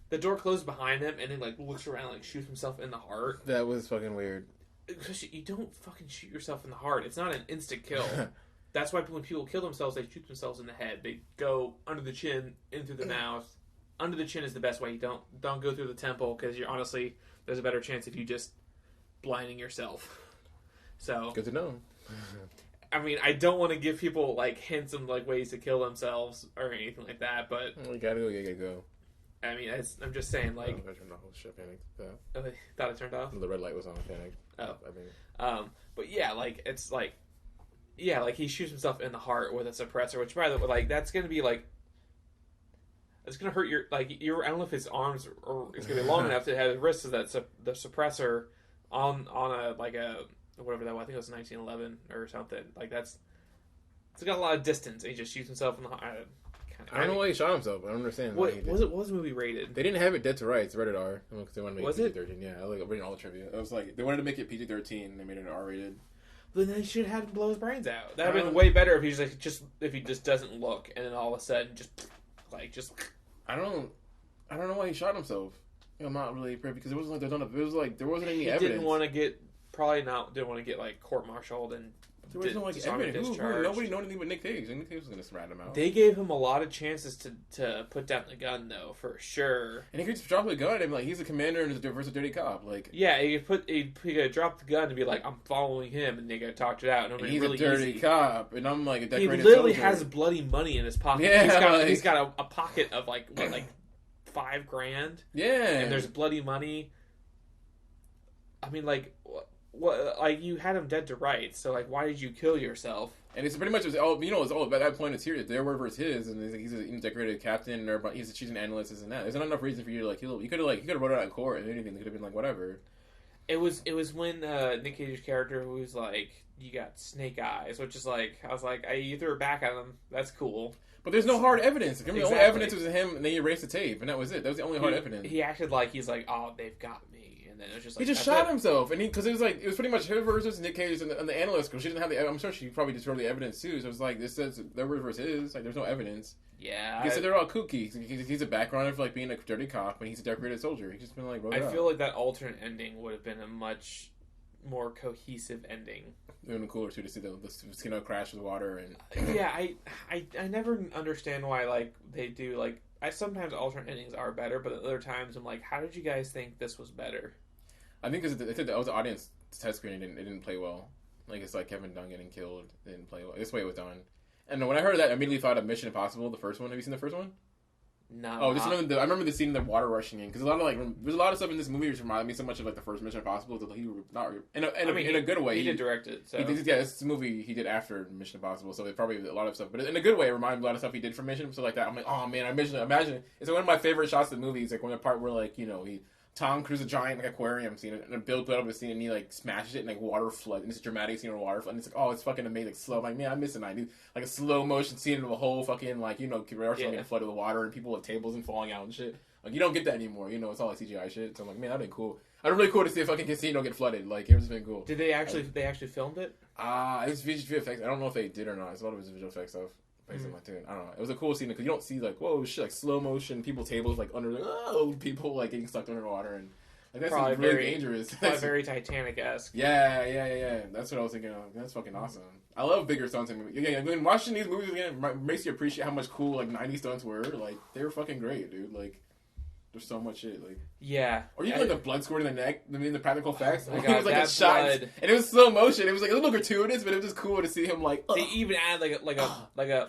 the door closed behind him, and then like looks around, and, like shoots himself in the heart. That was fucking weird. Because you don't fucking shoot yourself in the heart. It's not an instant kill. That's why when people kill themselves, they shoot themselves in the head. They go under the chin, in through the mouth. Under the chin is the best way. You don't go through the temple because you're honestly there's a better chance if you just blinding yourself. So good to know. I mean, I don't want to give people like hints of like ways to kill themselves or anything like that, but you gotta go. I mean, I'm just saying like. I turned off. Shit, panicked. Oh, thought it turned off. The red light was on. Panicked. Oh, I think. But yeah, like it's like. Yeah, like he shoots himself in the heart with a suppressor, which by the way, like that's gonna be like, it's gonna hurt your I don't know if his arms or it's gonna be long enough to have his wrists so that the suppressor on a like a whatever that was, I think it was 1911 or something like it's got a lot of distance. And he just shoots himself in the heart. I don't know why he shot himself. I don't understand. What was the movie rated? They didn't have it dead to rights, rated R. Because they wanted to make was it PG-13. Yeah, I like reading all the trivia. It was like they wanted to make it PG-13. They made it R-rated. Then they should have had him blow his brains out. That would have been way better if he's like if he just doesn't look and then all of a sudden just. I don't know why he shot himself. I'm not really privy because it wasn't like there wasn't any evidence. Didn't want to get like court-martialed and. There was no like evidence. Nobody knew anything but Nic Cage. Nic Cage was going to rat him out. They gave him a lot of chances to put down the gun, though, for sure. And he could just drop the gun and like he's a commander and he's a dirty cop. Like yeah, he could drop the gun and be like, "I'm following him," and they got talked it out. And he's really a dirty easy. cop, and I'm like a decorated He literally soldier. has bloody money in his pocket. Yeah, he's got a pocket of like $5,000. Yeah, and there's bloody money. I mean, like. What, like you had him dead to rights, so like why did you kill yourself? And it's pretty much it's all at that point. It's here. Their word versus his, and he's a decorated captain, or she's an analyst, and that. There's not enough reason for you to like kill. You could have wrote it out in court, and anything could have been like whatever. It was when Nic Cage's character was like, "You got snake eyes," which is like I was like, you threw it back at him. That's cool. But there's no hard evidence. The only evidence was him, and they erased the tape, and that was it. That was the only hard evidence. He acted like he's like, "Oh, they've got me." And then it was just like, he just shot himself, and because it was pretty much him versus Nic Cage and the analyst. Because she didn't have the, I'm sure she probably destroyed the evidence too. So it was like this says their word versus his. Like there's no evidence. Yeah, he said they're all kooky. He's a background of like being a dirty cop, and he's a decorated soldier. He's just been like. I feel like that alternate ending would have been a much more cohesive ending. It would have been cooler too to see the skin crash with water and. Yeah, I never understand why like they do like. Sometimes alternate endings are better, but at other times I'm like, how did you guys think this was better? I think because that was the audience test screen. It didn't play well. Like it's like Kevin Dunn getting killed. It didn't play well. This way it was done. And when I heard that, I immediately thought of Mission Impossible, the first one. Have you seen the first one? No. Oh, I remember the scene of the water rushing in because there's a lot of stuff in this movie which reminded me so much of like the first Mission Impossible. In a good way. He did direct it. So. It's a movie he did after Mission Impossible, so it probably a lot of stuff. But in a good way, it reminded me a lot of stuff he did for Mission. So like that, I'm like, oh man, imagine it's one of my favorite shots of the movie. It's like one of the part where like Tom Cruise a giant like aquarium scene and Bill put up a scene and he like smashes it and like water flood and it's a dramatic scene where water flood and it's like it's fucking amazing, like, slow. I'm like man, I'm missing that. I do like a slow motion scene of a whole fucking like getting flooded with water and people with tables and falling out and shit. Like you don't get that anymore. It's all like CGI shit. So I'm like man, that'd been cool. I'd really cool to see a fucking casino get flooded. Like it was been cool. Did they actually filmed it? It was visual effects. I don't know if they did or not. I thought it was visual effects stuff. Based on my tune. I don't know. It was a cool scene because you don't see like whoa shit like slow motion people tables like under people like getting sucked underwater and. Like, that probably sounds really very dangerous. Probably very Titanic-esque. Yeah. That's what I was thinking of. That's fucking awesome. I love bigger stunts in movies. Yeah, I mean, watching these movies again makes you appreciate how much cool, like, 90s stunts were. Like, they were fucking great, dude. Like, there's so much shit. Like, yeah. Or even, like, the blood squirting in the neck. I mean, the practical effects. Oh my It God, was, like, that a shot. blood. And it was slow motion. It was, like, a little gratuitous, but it was just cool to see him, like... They even add, like a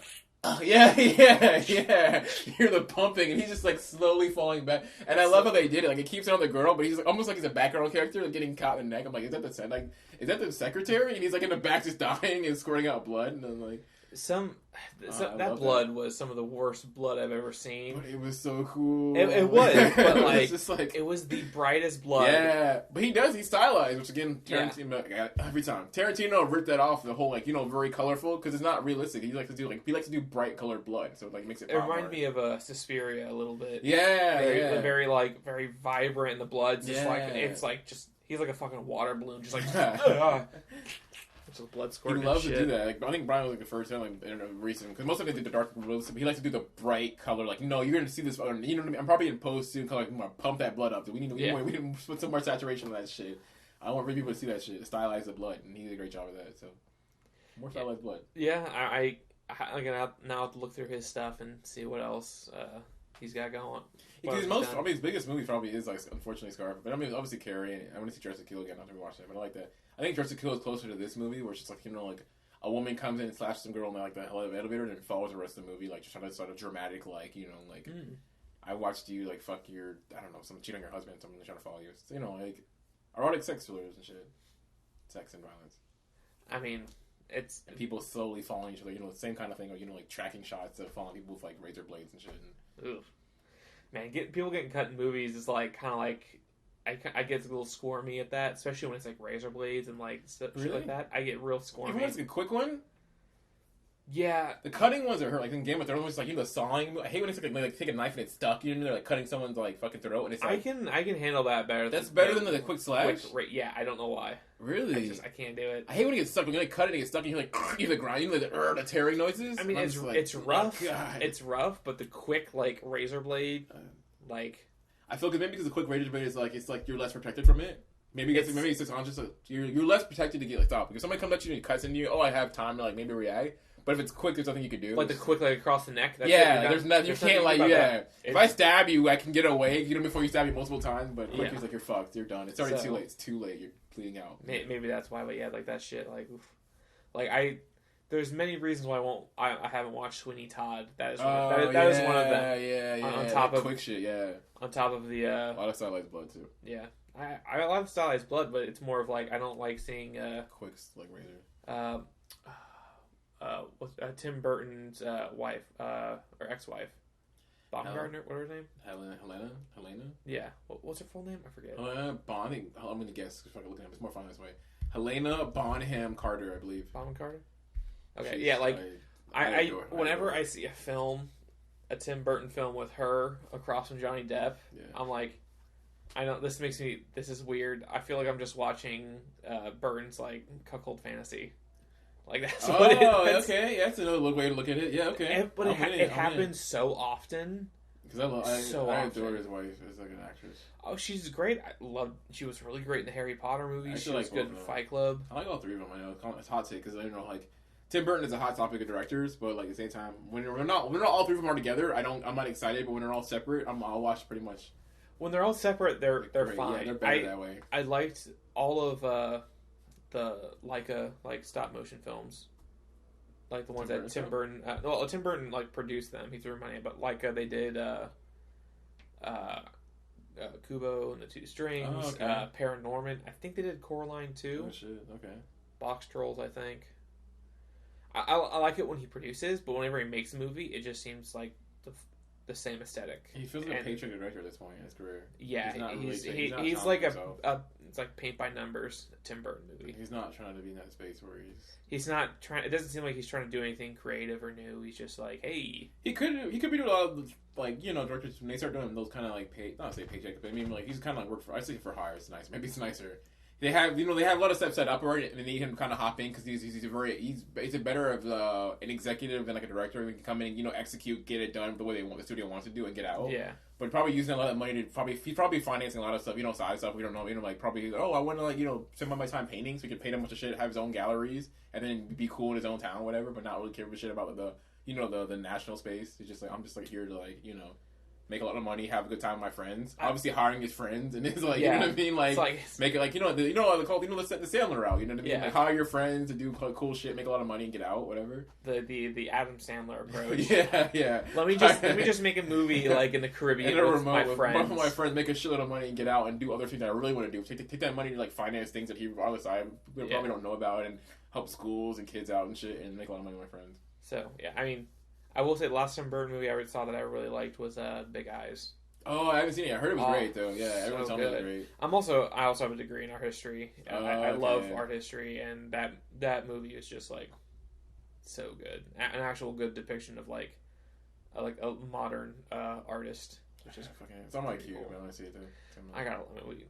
Yeah. You hear the pumping, and he's just like slowly falling back. And I love how they did it. Like, it keeps it on the girl, but he's like almost like he's a background character, like getting caught in the neck. I'm like, is that the secretary? And he's like in the back just dying and squirting out blood. And I'm like, that blood was some of the worst blood I've ever seen. But it was so cool. It was, but like, it's just like it was the brightest blood. Yeah, but he's stylized, which again, Tarantino every time. Tarantino ripped that off the whole like very colorful because it's not realistic. He likes to do bright colored blood, so it like makes it. It reminded me of Suspiria a little bit. Yeah, very vibrant. And the blood's just he's like a fucking water balloon, just like just blood squirting. He loves to do that. Like, I think Brian was like the first time, like, recent because most of them do the dark rose. He likes to do the bright color. Like, no, you're gonna see this. You know what I mean? I'm probably in post soon. Like, I'm gonna pump that blood up. We need to put some more saturation on that shit. I want people to see that shit. Stylize the blood, and he did a great job of that. So more stylized blood. Yeah, I gonna now have to look through his stuff and see what else he's got going. His biggest movie probably is like unfortunately Scarface. But I mean, obviously Carrie. I want to see Dress to Kill again. I've never watched that, but I like that. I think Dress to Kill is closer to this movie, where it's just like like a woman comes in and slashes some girl in like the elevator and then follows the rest of the movie, like just trying to sort of dramatic, like I watched you like fuck your someone cheat on your husband, someone trying to follow you. So, like erotic sex thrillers and shit, sex and violence. I mean, and people slowly following each other. The same kind of thing, or like tracking shots of following people with like razor blades and shit. Oof. Man, people getting cut in movies is like kind of like. I get a little squirmy at that, especially when it's like razor blades and like shit like that. I get real squirmy. Even when it's a quick one? Yeah. The cutting ones are hurt. Like in Game of Thrones, it's like, the sawing. I hate when it's like take a knife and it's stuck. They're like cutting someone's like fucking throat. And it's like, I can handle that better. That's better than the quick slash? Yeah, I don't know why. Really? I can't do it. I hate when you get stuck. When you like cut it and you get stuck and you're like, you hear the grind, you hear the tearing noises. I mean, it's rough. Oh, it's rough, but the quick like razor blade, like. I feel good maybe because the quick razor blade is like it's like you're less protected from it. Maybe it's just conscious. Like, you're less protected to get like stopped because somebody comes at you and cuts into you. Oh, I have time to like maybe react. But if it's quick, there's nothing you can do. Like the quick like across the neck. That's there's nothing. You can't like If I stab you, I can get away. Before you stab me multiple times. But quick is like you're fucked. You're done. It's already too late. It's too late. You're bleeding out. Maybe that's why. But yeah, like that shit. Like, oof. Like there's many reasons why I haven't watched Sweeney Todd. That is that is one of them. Yeah. On top of quick shit. Yeah. On top of the a lot of stylized blood too. Yeah, I love stylized blood, but it's more of like I don't like seeing quick like razor. Tim Burton's wife or ex-wife, Baumgartner. What was her name? Helena. Yeah. What's her full name? I forget. Helena Bonham. I'm gonna guess because I can look at him. It's more fun this way. Helena Bonham Carter, I believe. Bonham Carter. Okay. Yeah. Like whenever I see a film. A Tim Burton film with her across from Johnny Depp. Yeah. I'm like, I know this is weird. I feel like I'm just watching Burton's like cuckold fantasy. Like that's what it is. Okay, yeah, that's another way to look at it. Yeah, okay. But it happens so often. Because I adore his wife as like an actress. Oh, she's great. She was really great in the Harry Potter movies. She was good in Fight Club. I like all three of them. I know it's hot take because like. Tim Burton is a hot topic of directors, but like at the same time, when not all three of them are together, I'm not excited. But when they're all separate, I'll watch pretty much. When they're all separate, they're fine. Yeah, they're better that way. I liked all of the Leica like stop motion films, like the ones that Tim Burton. Tim Burton like produced them. He threw money, but Leica they did Kubo and the Two Strings, Paranorman. I think they did Coraline too. Oh shit! Okay. Box Trolls, I think. I like it when he produces, but whenever he makes a movie, it just seems like the same aesthetic. He feels like a paycheck director at this point in his career. Yeah, he's like it's like paint by numbers Tim Burton movie. He's not trying to be in that space where he's not trying. It doesn't seem like he's trying to do anything creative or new. He's just like, hey, he could be doing a lot of like directors when they start doing those kind of like not say paycheck, but I mean like he's kind of like work for. I say for hire. It's nice. Maybe it's nicer. They have a lot of steps set up already, and they need him to kind of hop in because he's a better of an executive than like a director who can come in, execute, get it done the way the studio wants to do, and get out. Yeah. But probably using a lot of money to he's probably financing a lot of stuff, side stuff we don't know. Like probably, I want to spend my time painting, so he can paint a bunch of shit, have his own galleries, and then be cool in his own town, whatever. But not really care a shit about the national space. He's just like, I'm just like here to make a lot of money, have a good time with my friends. Obviously hiring his friends, and it's like, you know what I mean? Like make it like the Sandler route. You know what I mean? Like, hire your friends to do cool shit, make a lot of money, and get out, whatever. The Adam Sandler approach. yeah. Let me just make a movie like in the Caribbean with my friends. With my friends, make a shitload of money and get out and do other things that I really want to do. Take that money to like finance things that he probably don't know about, and help schools and kids out and shit, and make a lot of money with my friends. So yeah, I mean, I will say the last Tim Burton movie I saw that I really liked was Big Eyes. Oh, I haven't seen it. I heard it was great though. Yeah, everyone's telling me it was great. I also have a degree in art history. I love art history, and that movie is just like so good. An actual good depiction of like a modern artist, which is fucking. It's on my queue. Cool. I want to see it too.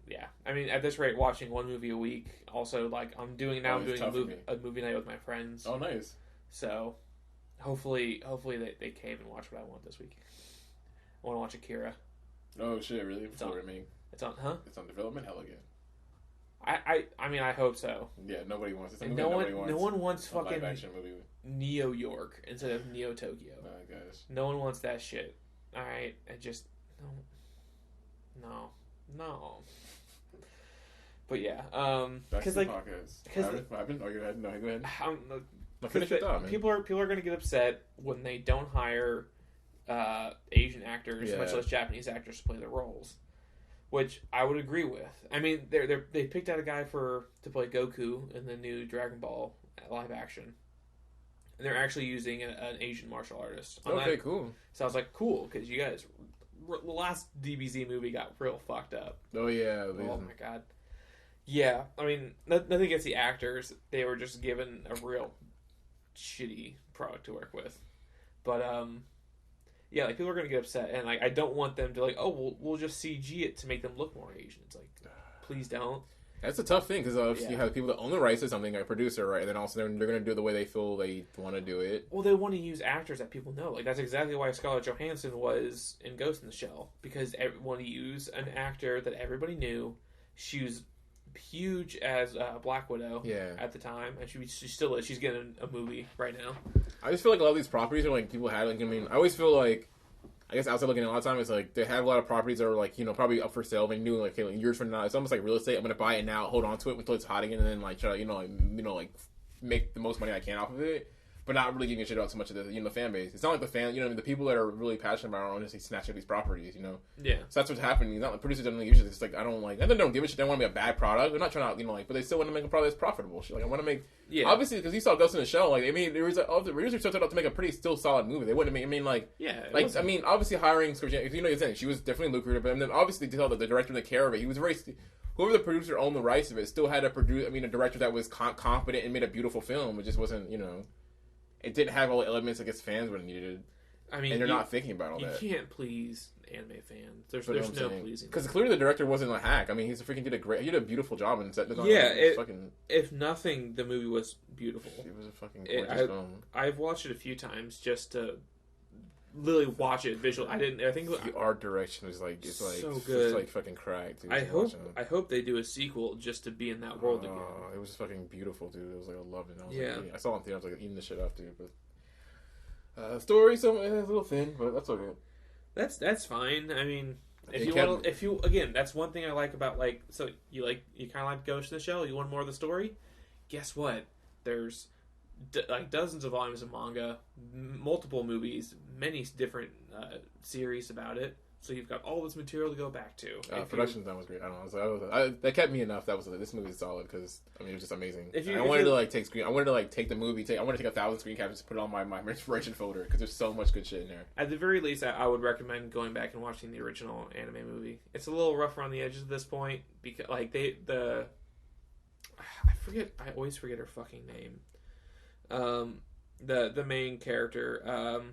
Yeah. I mean, at this rate, watching one movie a week. Also, like I'm doing now. I'm doing a movie night with my friends. Oh, nice. So. Hopefully they cave and watch what I want this week. I want to watch Akira. Oh shit! Really? It's on development. Hell again. I mean I hope so. Yeah, nobody wants it. No one wants fucking Neo York instead of Neo Tokyo. Oh gosh. No one wants that shit. All right, I just no. But yeah, because like what happened? Oh, go ahead. No, go ahead. Finish your thought, man. People are going to get upset when they don't hire Asian actors, much less Japanese actors, to play their roles, which I would agree with. I mean, they picked out a guy to play Goku in the new Dragon Ball live action, and they're actually using an Asian martial artist. Okay, cool. So I was like, cool, because you guys, the last DBZ movie got real fucked up. Oh yeah. Oh my god. Yeah, I mean, nothing against the actors. They were just given a real shitty product to work with, but yeah, like people are gonna get upset, and like I don't want them to like, oh, we'll just CG it to make them look more Asian. It's like, please don't. That's a tough thing because you have people that own the rights to something, like a producer, right, and then also they're gonna do it the way they feel they want to do it. Well, they want to use actors that people know. Like that's exactly why Scarlett Johansson was in Ghost in the Shell, because everyone used an actor that everybody knew. She was huge as Black Widow at the time, and she still is. She's getting a movie right now. I just feel like a lot of these properties are like people had like, I mean, I always feel like, I guess outside looking at a lot of time, it's like they have a lot of properties that are like, probably up for sale. They knew like, okay, like years from now, it's almost like real estate. I'm gonna buy it now, hold on to it until it's hot again, and then like try to like make the most money I can off of it. But not really giving a shit about so much of the fan base. It's not like the fan, the people that are really passionate about it are honestly snatching these properties, Yeah. So that's what's happening. It's not like producers don't really use it. It's like, I don't like, and they don't give a shit. They want to make a bad product. They're not trying to, but they still want to make a product that's profitable. Shit. Like, I want to make, obviously, because you saw Ghost in the Shell, like, I mean, there was, the producers started out to make a pretty still solid movie. They wouldn't make, I mean, obviously hiring, she was definitely lucrative, but then obviously to tell the director to take care of it, he was very, whoever the producer owned the rights of it still had to produce, a director that was confident and made a beautiful film. It just wasn't, it didn't have all the elements I guess fans would have needed. I mean, and they're not thinking about all that. You can't please anime fans. There's no pleasing. Because clearly the director wasn't a hack. I mean, he did a beautiful job in setting if nothing, the movie was beautiful. It was a fucking gorgeous film. I've watched it a few times just to literally watch it visually. I think the art direction is like so good. It's like fucking cracked. I hope they do a sequel just to be in that world again. It was fucking beautiful, dude. It was like I loved it. I saw it on theater. I was like eating the shit up, dude. But story, a little thin, but that's okay. That's fine. I mean, that's one thing I like about you kind of like Ghost in the Shell. You want more of the story? Guess what? There's dozens of volumes of manga, multiple movies, many different series about it. So you've got all this material to go back to. Production design was great. I don't know. That kept me enough. This movie is solid because it was just amazing. I wanted to take the movie. I wanted to take 1,000 screen captures, put it on my inspiration folder because there's so much good shit in there. At the very least, I would recommend going back and watching the original anime movie. It's a little rough around the edges at this point because I always forget her fucking name. The main character,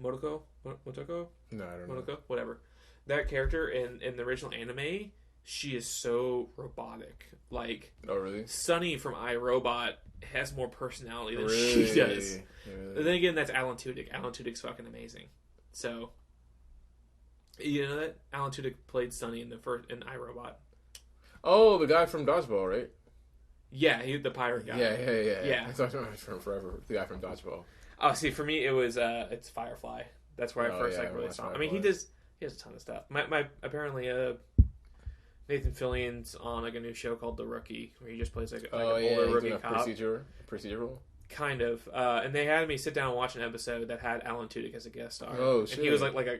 Motoko? No, I don't know. Motoko? Whatever. That character in the original anime, she is so robotic. Like, oh really? Sunny from iRobot has more personality than she does. Really? Then again, that's Alan Tudyk. Alan Tudyk's fucking amazing. So, you know that Alan Tudyk played Sonny in iRobot. Oh, the guy from Dodgeball, right? Yeah, the pirate guy. Yeah. I thought it was from Forever. The guy from Dodgeball. Oh, see, for me, it was it's Firefly. That's where I first really saw him. I mean, he has a ton of stuff. My apparently Nathan Fillion's on like a new show called The Rookie, where he just plays like an older rookie cop. Procedural. Kind of, and they had me sit down and watch an episode that had Alan Tudyk as a guest star. Oh shit! And he was like a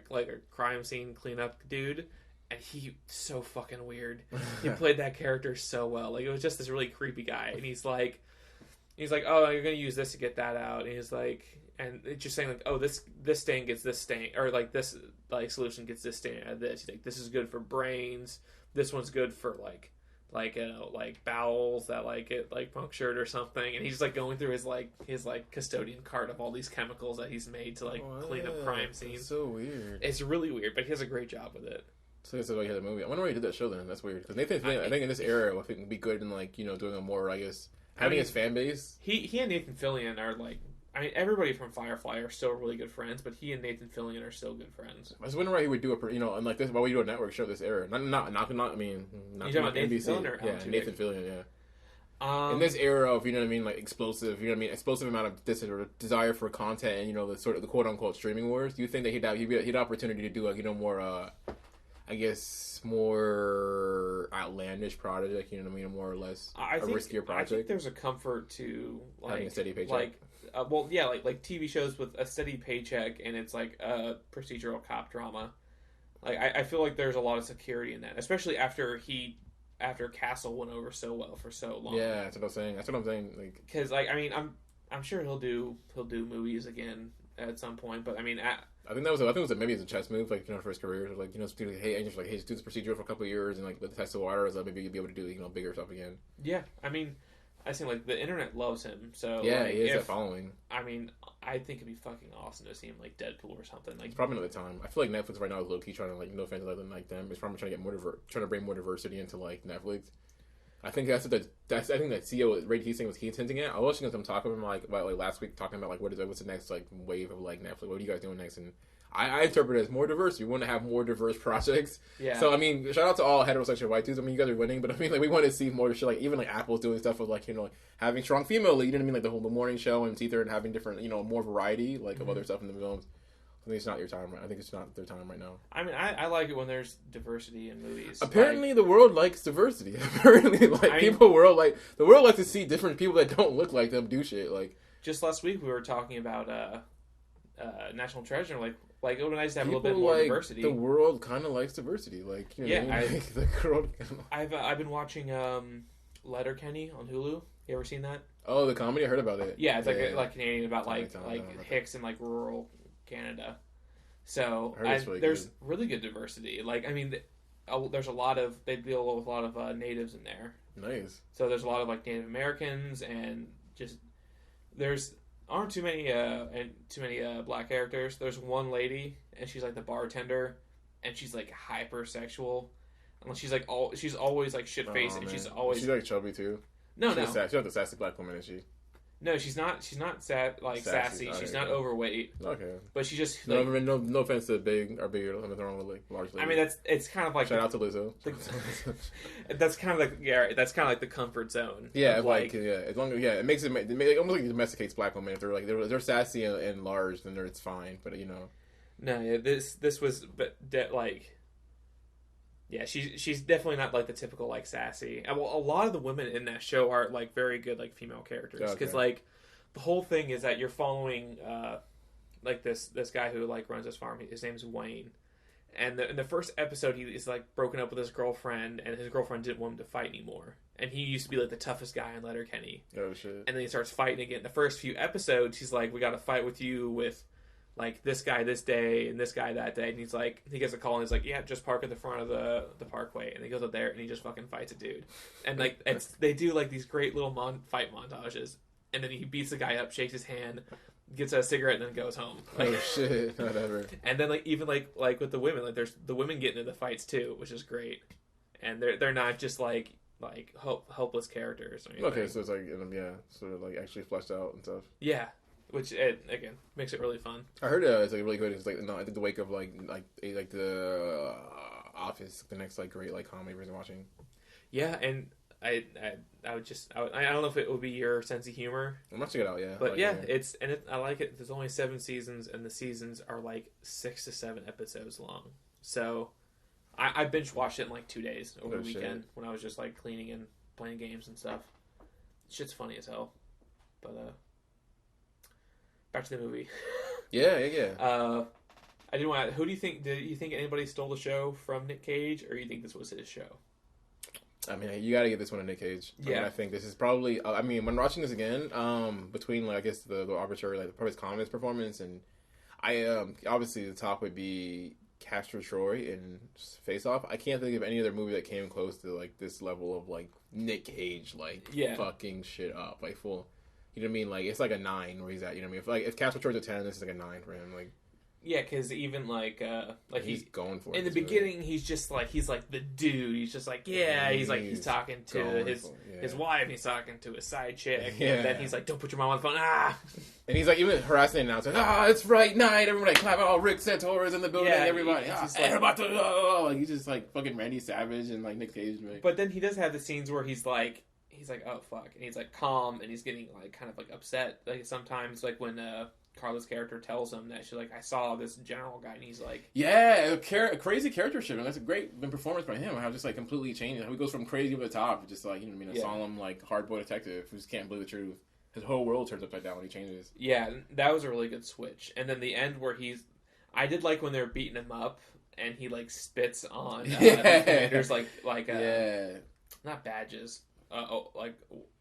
crime scene cleanup dude, and he so fucking weird. He played that character so well. Like, it was just this really creepy guy, and he's like, oh, you're gonna use this to get that out, and he's like, and it's just saying like, oh, this stain gets this stain, or like this like solution gets this stain out of this. He's like, this is good for brains. This one's good for like bowels that like get like punctured or something, and he's like going through his custodian cart of all these chemicals that he's made to clean up crime scenes. That's so weird. It's really weird, but he does a great job with it. So that's why he had a movie. I wonder why he did that show then. That's weird because Nathan Fillion, I think in this era, I think would be good in like doing a more having his fan base. He and Nathan Fillion are like. I mean, everybody from Firefly are still really good friends, but he and Nathan Fillion are still good friends. I was wondering why he would do and like this. Why would you do a network show this era? Not. I mean, not you talking about Nathan NBC. Fillion or yeah, Nathan Fillion. Yeah. In this era of like explosive, explosive amount of desire for content and the sort of the quote unquote streaming wars. Do you think that he'd have opportunity to do more? I guess more outlandish project. More or less riskier project. I think there's a comfort to having a steady paycheck. Like TV shows with a steady paycheck, and it's like a procedural cop drama. Like I feel like there's a lot of security in that, especially after Castle went over so well for so long. Yeah, that's what I'm saying. Like, because I'm sure he'll do movies again at some point, but I mean, I think it was maybe it's a chess move, for his career, hey, just do this procedural for a couple of years and let the test the water, so maybe you'll be able to do bigger stuff again. Yeah, I mean. I think the internet loves him, so he has that following. I mean, I think it'd be fucking awesome to see him like Deadpool or something. Like, it's probably not the time. I feel like Netflix right now is low key trying to no offense like them. It's probably trying to get trying to bring more diversity into Netflix. I think I think that CEO Ray Keating was hinting at. I was watching them talk about last week, talking about what's the next wave of Netflix. What are you guys doing next? And I interpret it as more diversity. We want to have more diverse projects. Yeah. So I mean, shout out to all heterosexual white dudes. I mean, you guys are winning, but I mean, we want to see more shit. Even Apple's doing stuff with having strong female lead. You know what I mean? The whole morning show and Teether and having different more variety of other stuff in the films. I think it's not your time. I think it's not their time right now. I mean, I like it when there's diversity in movies. Apparently, the world likes diversity. Apparently, the world likes to see different people that don't look like them do shit. Just last week, we were talking about National Treasure. It would be nice to have a little bit more diversity. The world kind of likes diversity. The world. I've been watching Letterkenny on Hulu. You ever seen that? Oh, the comedy. I heard about it. Yeah, it's like Canadian about Hicks in rural Canada. So there's really good diversity. There's a lot of they deal with a lot of natives in there. Nice. So there's a lot of Native Americans and just aren't too many black characters. There's one lady and she's the bartender and she's hypersexual. And she's always shit faced and she's chubby too. No. She's not the sassy black woman, is she? No, she's not sassy. She's not overweight. Okay. But she just no offense to bigger. Nothing wrong with large lady. I mean it's kind of shout out to Lizzo. That's kind of the comfort zone. Yeah, as long as it makes it almost domesticates black women. If they're sassy and large, then it's fine. But No, yeah, this was yeah, she's definitely not the typical sassy. Well, a lot of the women in that show are very good female characters because the whole thing is that you're following this guy who runs this farm. His name's Wayne, and in the first episode he is broken up with his girlfriend, and his girlfriend didn't want him to fight anymore. And he used to be the toughest guy in Letterkenny. Oh shit! And then he starts fighting again. The first few episodes, he's we got to fight with you with. This guy this day and this guy that day, and he gets a call and he's yeah, just park at the front of the parkway, and he goes up there and he just fucking fights a dude, and they do these great little fight montages, and then he beats the guy up, shakes his hand, gets a cigarette, and then goes home. Oh shit, whatever. And then even with the women, there's the women getting into the fights too, which is great, and they're not just hopeless characters or anything. Okay, so it's sort of actually fleshed out and stuff. Yeah. which it again makes it really fun. I heard it's like really good. It's like no, I think the wake of like the Office, the next like great like comedy we're watching. Yeah, and I don't know if it would be your sense of humor. I'm gonna check it out. Yeah, but I like it. There's only 7 seasons, and the seasons are like 6 to 7 episodes long. So I binge watched it in like 2 days over the weekend when I was just like cleaning and playing games and stuff. Shit's funny as hell. But back to the movie. Yeah. I didn't want. Who do you think? Did you think anybody stole the show from Nic Cage, or you think this was his show? I mean, you got to give this one to Nic Cage. Yeah, I mean, I think this is probably. I mean, when watching this again, between like I guess the arbitrary like probably his comedy performance and obviously the top would be Castor Troy in Face Off. I can't think of any other movie that came close to like this level of like Nic Cage fucking shit up like full. You know what I mean? Like it's like a 9 where he's at. You know what I mean? If Castor Troy's a 10, this is like a 9 for him. Like. Yeah, because even like he's going for it in the beginning. He's just like he's like the dude. He's just like he's talking to his wife. He's talking to his side chick, and then he's like, "Don't put your mom on the phone." And he's like even harassing it now. It's like, it's right night. Everybody clap. Oh, Rick Santora's in the building. Everybody, like he's just like fucking Randy Savage and like Nic Cage. Right? But then he does have the scenes where he's like, oh fuck, and he's like calm, and he's getting like kind of like upset. Like sometimes, like when Carla's character tells him that she's like, I saw this general guy, and he's like, a crazy character shift, and that's a great performance by him. How just like completely changed. How he goes from crazy over the top to just like a solemn like hard boy detective who just can't believe the truth. His whole world turns upside down when he changes. Yeah, that was a really good switch. And then the end where I did like when they were beating him up, and he like spits on the commanders like not badges, like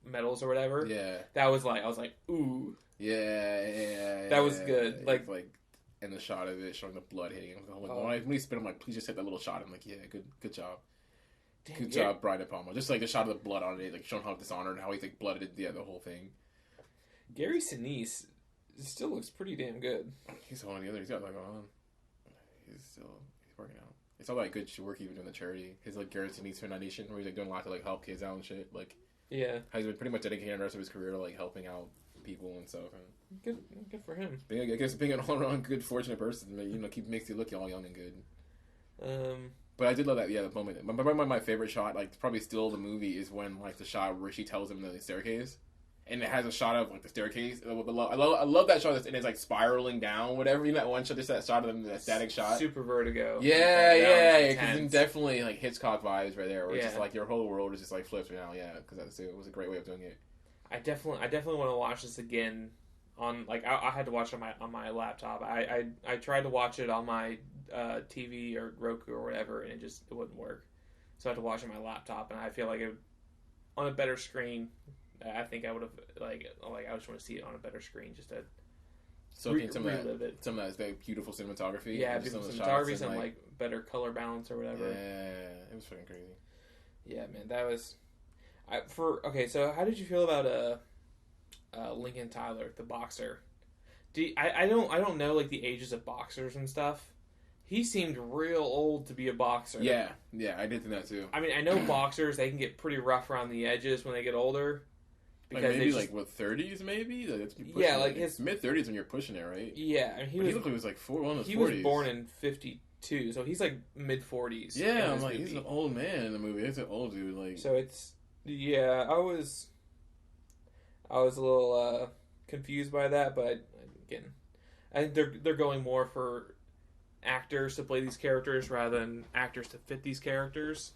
medals or whatever. Yeah, that was like I was like ooh. Yeah. That was good. Like, and the shot of it showing the blood hitting him. When he spit, I'm like, please just hit that little shot. I'm like, yeah, good job. Good job, Brian De Palma. Just like the shot of the blood on it, like showing how dishonored and how he's like blooded the whole thing. Gary Sinise still looks pretty damn good. He's holding the other. He's got like on. He's working out. It's all that good work even doing the charity. His like Gary Sinise Foundation, where he's like doing a lot to like help kids out and shit. Like, yeah, how he's been pretty much dedicating the rest of his career to like helping out people and stuff. And good for him. I guess being an all around good, fortunate person, makes you look all young and good. But I did love that. Yeah, the moment. My favorite shot, like probably still the movie, is when like the shot where she tells him the staircase, and it has a shot of like the staircase. I love that shot, and it's like spiraling down. Whatever that one shot, just that shot of them, that static shot. Super Vertigo. Yeah. Because definitely like Hitchcock vibes right there, where it's just like your whole world is just like flips now. Yeah, because it was a great way of doing it. I definitely want to watch this again. On like I had to watch it on my laptop. I tried to watch it on my TV or Roku or whatever, and it wouldn't work. So I had to watch it on my laptop, and I feel like on a better screen. I think I would have like I just want to see it on a better screen just to relive it. Some of that beautiful cinematography. Yeah, beautiful cinematography, some like better color balance or whatever. Yeah, it was fucking crazy. Yeah, man, that was. So how did you feel about Lincoln Tyler, the boxer? I don't know like the ages of boxers and stuff. He seemed real old to be a boxer. Yeah, I did think that too. I mean, I know boxers, they can get pretty rough around the edges when they get older. Because maybe like 30s maybe? Like his mid-30s when you're pushing it, right? Yeah, and he looked like he was like one of the 40s. He was born in 52, so he's like mid-40s. Yeah, I'm like, he's an old man in the movie. He's an old dude. Like, so it's... Yeah, I was a little confused by that, but again, I think they're going more for actors to play these characters rather than actors to fit these characters,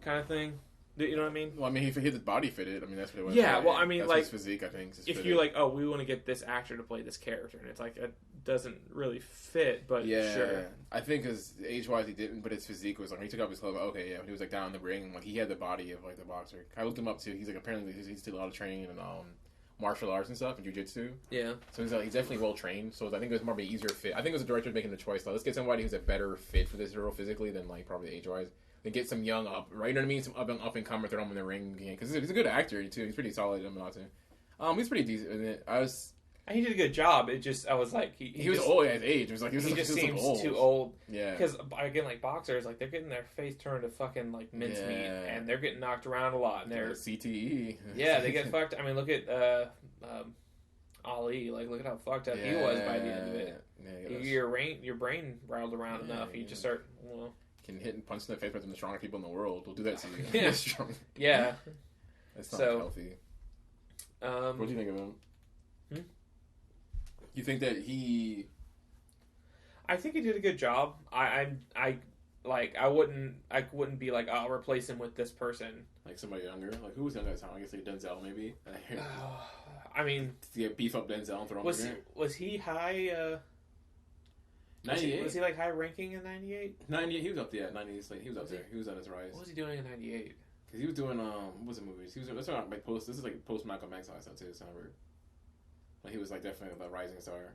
kind of thing. You know what I mean? Well, I mean, he his body fitted. I mean, that's what it was. Yeah, well, I mean, that's like his physique, I think. If you're like, oh, we want to get this actor to play this character, and it's like it doesn't really fit, but sure. I think because age-wise he didn't, but his physique was like when he took off his clothes. Okay, yeah, when he was like down in the ring, like he had the body of like the boxer. I looked him up too. He's like apparently he's did a lot of training in martial arts and stuff and jiu-jitsu. Yeah. So he's definitely well trained. So I think it was more of an easier fit. I think it was the director making the choice. Like, let's get somebody who's a better fit for this role physically than like probably age-wise. Then get some young up, right? You know what I mean? Some up and comer, throw him in the ring because he's a good actor too. He's pretty solid. I'm not too. He's pretty decent in it. He did a good job. I was like, he was old at his age. It was like he just seems too old. Yeah. Because again, like boxers, like they're getting their face turned to fucking like mincemeat, and they're getting knocked around a lot. And they're CTE. Yeah, they get fucked. I mean, look at Ali. Like, look at how fucked up he was by the end of it. Yeah, your brain rattled around enough. You just start, well... Can hit and punch in the face with the strongest people in the world. Will do that to you. Yeah. Yeah. That's not healthy. What do you think of him? You think that he... I think he did a good job. I wouldn't be like, oh, I'll replace him with this person. Like somebody younger? Like, who was younger at the time? I guess like Denzel, maybe? I mean... To get beef up Denzel and throw him in Was he high... 98? Was he like high ranking in 98? 98, he was up there. 90s, like, he was up there. He was on his rise. What was he doing in 98? Because he was doing, what was the movies? He was, this is like post Malcolm X stuff too, December. Like, he was like definitely the rising star.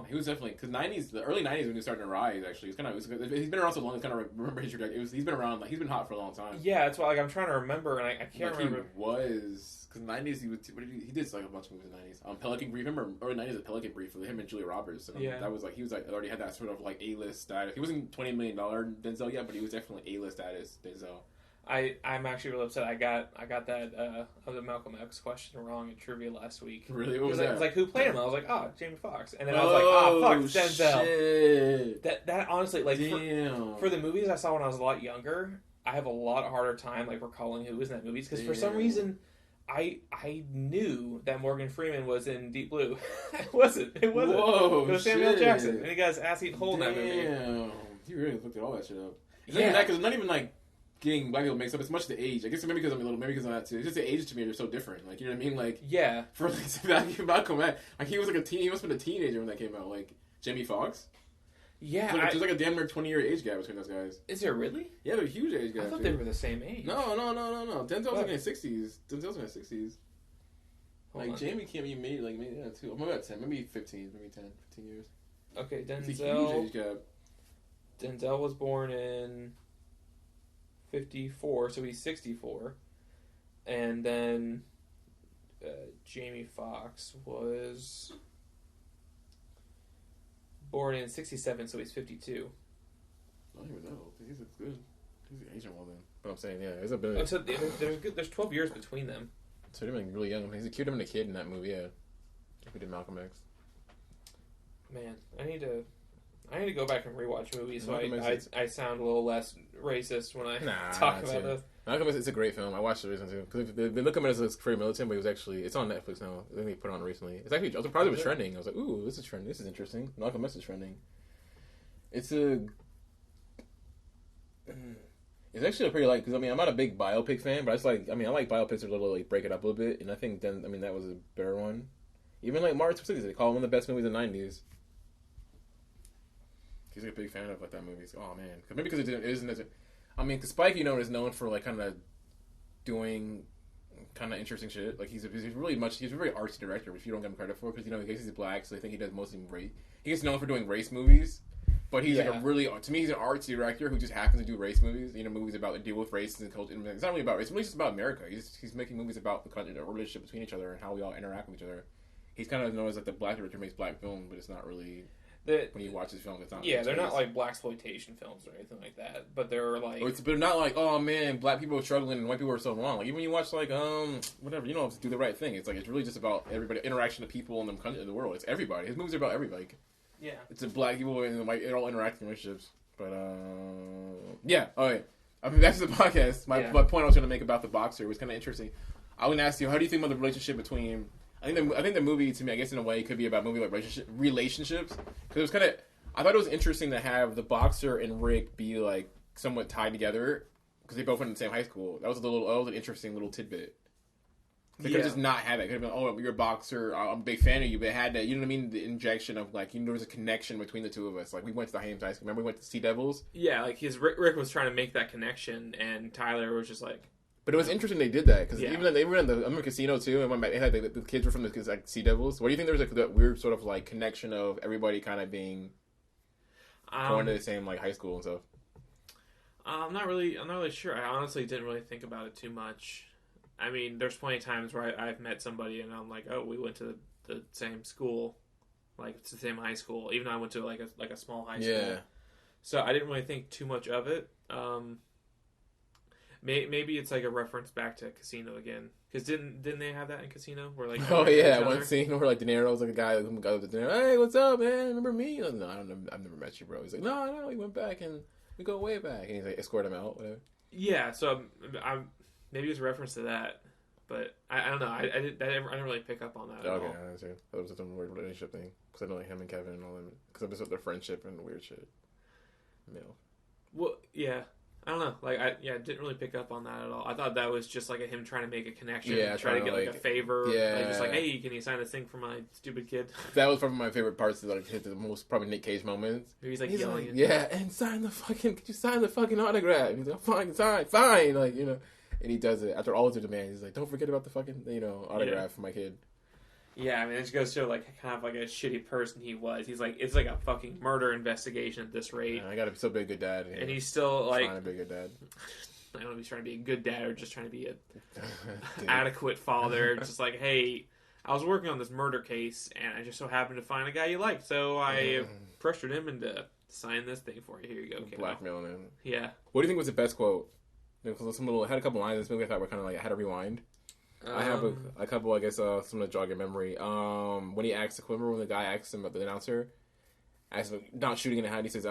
He was definitely, because the early 90s when he was starting to rise, actually, he's been around so long, it's kind of remember his trajectory. He's been around, like, he's been hot for a long time. Yeah, that's why, like, I'm trying to remember, and I can't remember. He was, because 90s, he did like a bunch of movies in the 90s. Pelican Brief, remember early 90s, the Pelican Brief with him and Julia Roberts. And that was like, he was like, already had that sort of like A-list status. He wasn't $20 million Denzel yet, but he was definitely A-list status Denzel. I'm actually really upset. I got that the Malcolm X question wrong in trivia last week. Really? What was that? It was like, who played him? I was like, oh, Jamie Foxx. And then I was like, fuck, Denzel. Shit. That honestly, like, damn. For the movies I saw when I was a lot younger, I have a lot harder time like recalling who was in that movies because for some reason I knew that Morgan Freeman was in Deep Blue. It wasn't. Whoa, it was Samuel Jackson, and he got his ass eaten whole in that movie. Damn, you really looked at all that shit up. Because it's not even like getting black people mixed up. It's much the age. I guess maybe because I'm because of that too. It's just the age to me they're so different. Like, you know what I mean? Like, yeah. For like Malcolm X, like he was like a teen. He must have been a teenager when that came out. Like Jamie Foxx. Yeah, there's like a damn near 20-year age gap between those guys. Is there really? Yeah, they're a huge age gap. I thought they were the same age. No. Denzel's in his 60s. Denzel's in his 60s. Like Jamie can't be maybe too. I'm about 10, maybe 15, maybe 10, 15 years. Okay, Denzel. It's a huge age gap. Denzel was born in 54, so he's 64, and then Jamie Foxx was born in 67, so he's 52. I don't even know. He's good. He's Asian well then. But I'm saying, there's a bit. So there's 12 years between them. So they're like really young. He's a cute kid in that movie. Yeah, we did Malcolm X. Man, I need to go back and rewatch movies so I sound a little less racist when I talk about this. Malcolm X, it's a great film. I watched it recently too because they look at it as a career militant, but it's on Netflix now. I think they put it on recently. It's actually I was surprised it was trending. I was like, ooh, this is trending. This is interesting. Malcolm X is trending. It's actually a pretty because I'm not a big biopic fan, but I like biopics that little like break it up a little bit, and I think that was a better one. Even like Martin Scorsese, they call it one of the best movies of the 90s. He's a big fan of like that movie. Oh man, maybe because it isn't as. Because Spike, is known for like kind of doing kind of interesting shit. Like he's a very artsy director, which you don't give him credit for because he's black, so they think he does mostly race. He gets known for doing race movies. But he's like to me, he's an artsy director who just happens to do race movies. Movies about deal with race and culture. It's not really about race. It's really just about America. He's making movies about the country, the relationship between each other, and how we all interact with each other. He's kind of known as like the black director who makes black film, but it's not really. When you watch his film, it's not. Yeah, they're not like blaxploitation films or anything like that. But they're like. But they're not like, oh man, black people are struggling and white people are so wrong. Like even when you watch like whatever, Do the Right Thing. It's like it's really just about everybody, interaction of people in the country, in the world. It's everybody. His movies are about everybody. Yeah, it's a black people and white all interacting relationships. But okay. That's the podcast. My point I was going to make about the boxer was kind of interesting. I would ask you, how do you think about the relationship between? I think the movie to me, I guess in a way, could be about movie like relationships because it was kind of. I thought it was interesting to have the boxer and Rick be like somewhat tied together because they both went to the same high school. That was an interesting little tidbit. They could have just not had that. It could have been, oh, you're a boxer. I'm a big fan of you, but it had that. You know what I mean? The injection of like, there was a connection between the two of us. Like we went to the same high school. Remember we went to Sea Devils? Yeah, like Rick was trying to make that connection, and Tyler was just like. But it was interesting they did that because even though they were in the casino too, and they had the kids were from the Sea Devils. What do you think there was like that weird sort of like connection of everybody kind of being going to the same like high school and stuff? I'm not really sure. I honestly didn't really think about it too much. I mean, there's plenty of times where I've met somebody and I'm like, oh, we went to the same school, like it's the same high school, even though I went to like a small high school. Yeah. So I didn't really think too much of it. Maybe it's like a reference back to Casino again. Because didn't they have that in Casino? Where like oh yeah, one scene where like De Niro was like a guy who got with De Niro. Hey, what's up, man? Remember me? Like, no, I've never met you, bro. He's like, no, we went back and we go way back. And he's like, escort him out, whatever. Yeah, so I'm maybe it's a reference to that, but I don't know. I didn't really pick up on that. At all. I understand. That was just a weird relationship thing because I know like him and Kevin and all them because I'm just with their friendship and weird shit. Well, yeah. I don't know. Like, I didn't really pick up on that at all. I thought that was just like him trying to make a connection, trying to get like a favor. Yeah, like, just like, hey, can you sign this thing for my stupid kid? That was probably my favorite parts. Like, hit the most probably Nic Cage moments. He's like yelling, yeah, and sign the fucking. Could you sign the fucking autograph? He's like, fine, like and he does it after all the demands. He's like, don't forget about the fucking autograph for my kid. Yeah, I mean, it just goes to like kind of like a shitty person he was. He's like, it's like a fucking murder investigation at this rate. I gotta still be a good dad, and he's still like trying to be a good dad. I don't know if he's trying to be a good dad or just trying to be a adequate father. Just like, hey, I was working on this murder case, and I just so happened to find a guy you like, so I pressured him into sign this thing for you. Here you go, kiddo. Blackmailing him. Yeah. What do you think was the best quote? Because I had a couple lines in this movie I thought were kind of like I had to rewind. I have a couple, I guess, some to jog your memory. When he asked, remember when the guy asked him about the announcer, asked him, not shooting in the head, he says,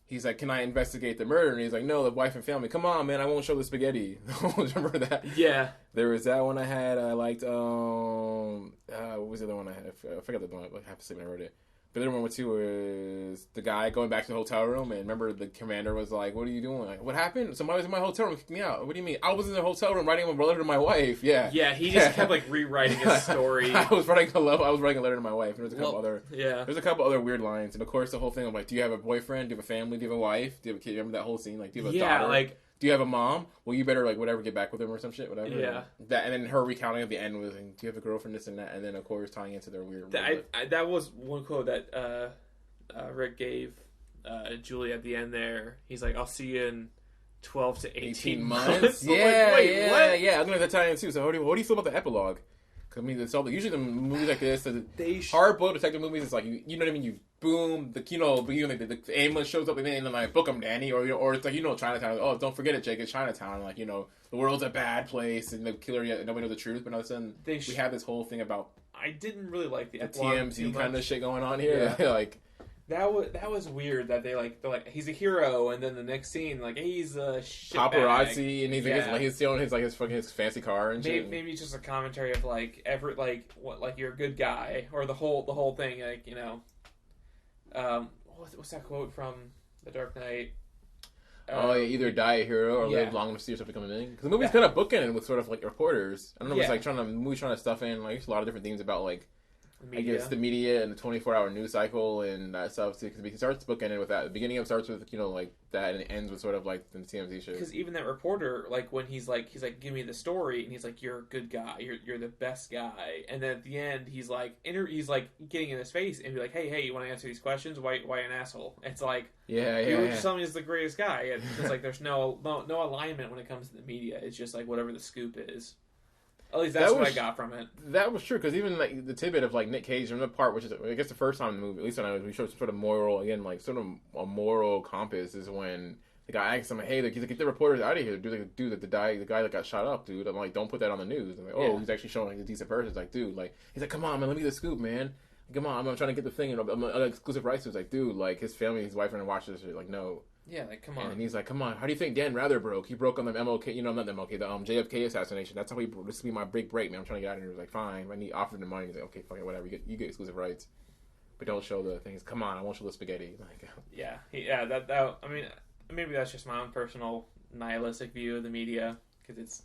he's like, can I investigate the murder? And he's like, no, the wife and family. Come on, man, I won't show the spaghetti. Remember that? Yeah. There was that one I had. I liked, what was the other one I had? I forgot the one. I have to say when I wrote it. The other one too was the guy going back to the hotel room, and remember the commander was like, "What are you doing? Like, what happened? Somebody was in my hotel room, kicked me out. What do you mean? I was in the hotel room writing a letter to my wife. Yeah, yeah. He just kept like rewriting his story. I was writing a letter to my wife. And there's a couple there's a couple other weird lines, and of course the whole thing of like, do you have a boyfriend? Do you have a family? Do you have a wife? Do you have a kid? Remember that whole scene? Like, do you have a daughter? Like. Do you have a mom? Well, you better, like, whatever, get back with him or some shit, whatever. Yeah. That, and then her recounting at the end was, do you have a girlfriend, this and that? And then, of course, tying into their weird... That was one quote that Rick gave Julie at the end there. He's like, I'll see you in 12 to 18 months. Yeah, like, wait, what? Yeah. I'm going to tie in, too. So what do you feel about the epilogue? Because, I mean, it's all, usually the movies like this, hard-boiled detective movies, it's like, you know what I mean? You boom, the ambulance shows up and then like, book 'em, Danny, or it's like, Chinatown. Oh, don't forget it, Jake. It's Chinatown. Like, the world's a bad place and the killer yet nobody knows the truth. But all of a sudden, we have this whole thing about. I didn't really like the TMZ kind of shit going on here. Yeah. Like that was weird that they're like he's a hero and then the next scene like he's a shit paparazzi and he's stealing his fancy car and shit. Maybe it's just a commentary of like you're a good guy or the whole thing like what's that quote from The Dark Knight? Either die a hero or live long enough to see yourself become a million. Because the movie's kind of bookended with sort of like reporters. I don't know if it's like trying to stuff in like a lot of different themes about like I guess the media and the 24-hour news cycle and that stuff too. Because it starts bookended with that. The beginning of starts with like that and it ends with sort of like the TMZ shit. Because even that reporter, like when he's like give me the story and he's like you're a good guy, you're the best guy, and then at the end he's like getting in his face and be like hey you want to answer these questions? Why an asshole? It's like you were just telling me he's the greatest guy. It's like there's no alignment when it comes to the media. It's just like whatever the scoop is. At least that's what I got from it. That was true, because even like the tidbit of like Nic Cage in the part, which is I guess the first time in the movie, at least when we showed some sort of moral, again, like sort of a moral compass, is when the guy asks him, hey, he's like, get the reporters out of here, dude, the guy that got shot up, dude. I'm like, don't put that on the news. I'm like, he's actually showing like a decent person. It's like, dude, like, he's like, come on, man, let me get the scoop, man. Come on, I'm trying to get the thing, and I'm exclusive rights. It's like, dude, like his family, his wife, and watch this shit. Like, no. Yeah, like, come on. And he's like, come on, how do you think Dan Rather broke? He broke on the MLK, not the MLK, the JFK assassination. That's how this will be my big break, man. I'm trying to get out of here. He was like, fine. And he offered him money. He's like, okay, fine, whatever. You get exclusive rights. But don't show the things. Come on, I won't show the spaghetti. Like, that, I mean, maybe that's just my own personal nihilistic view of the media, because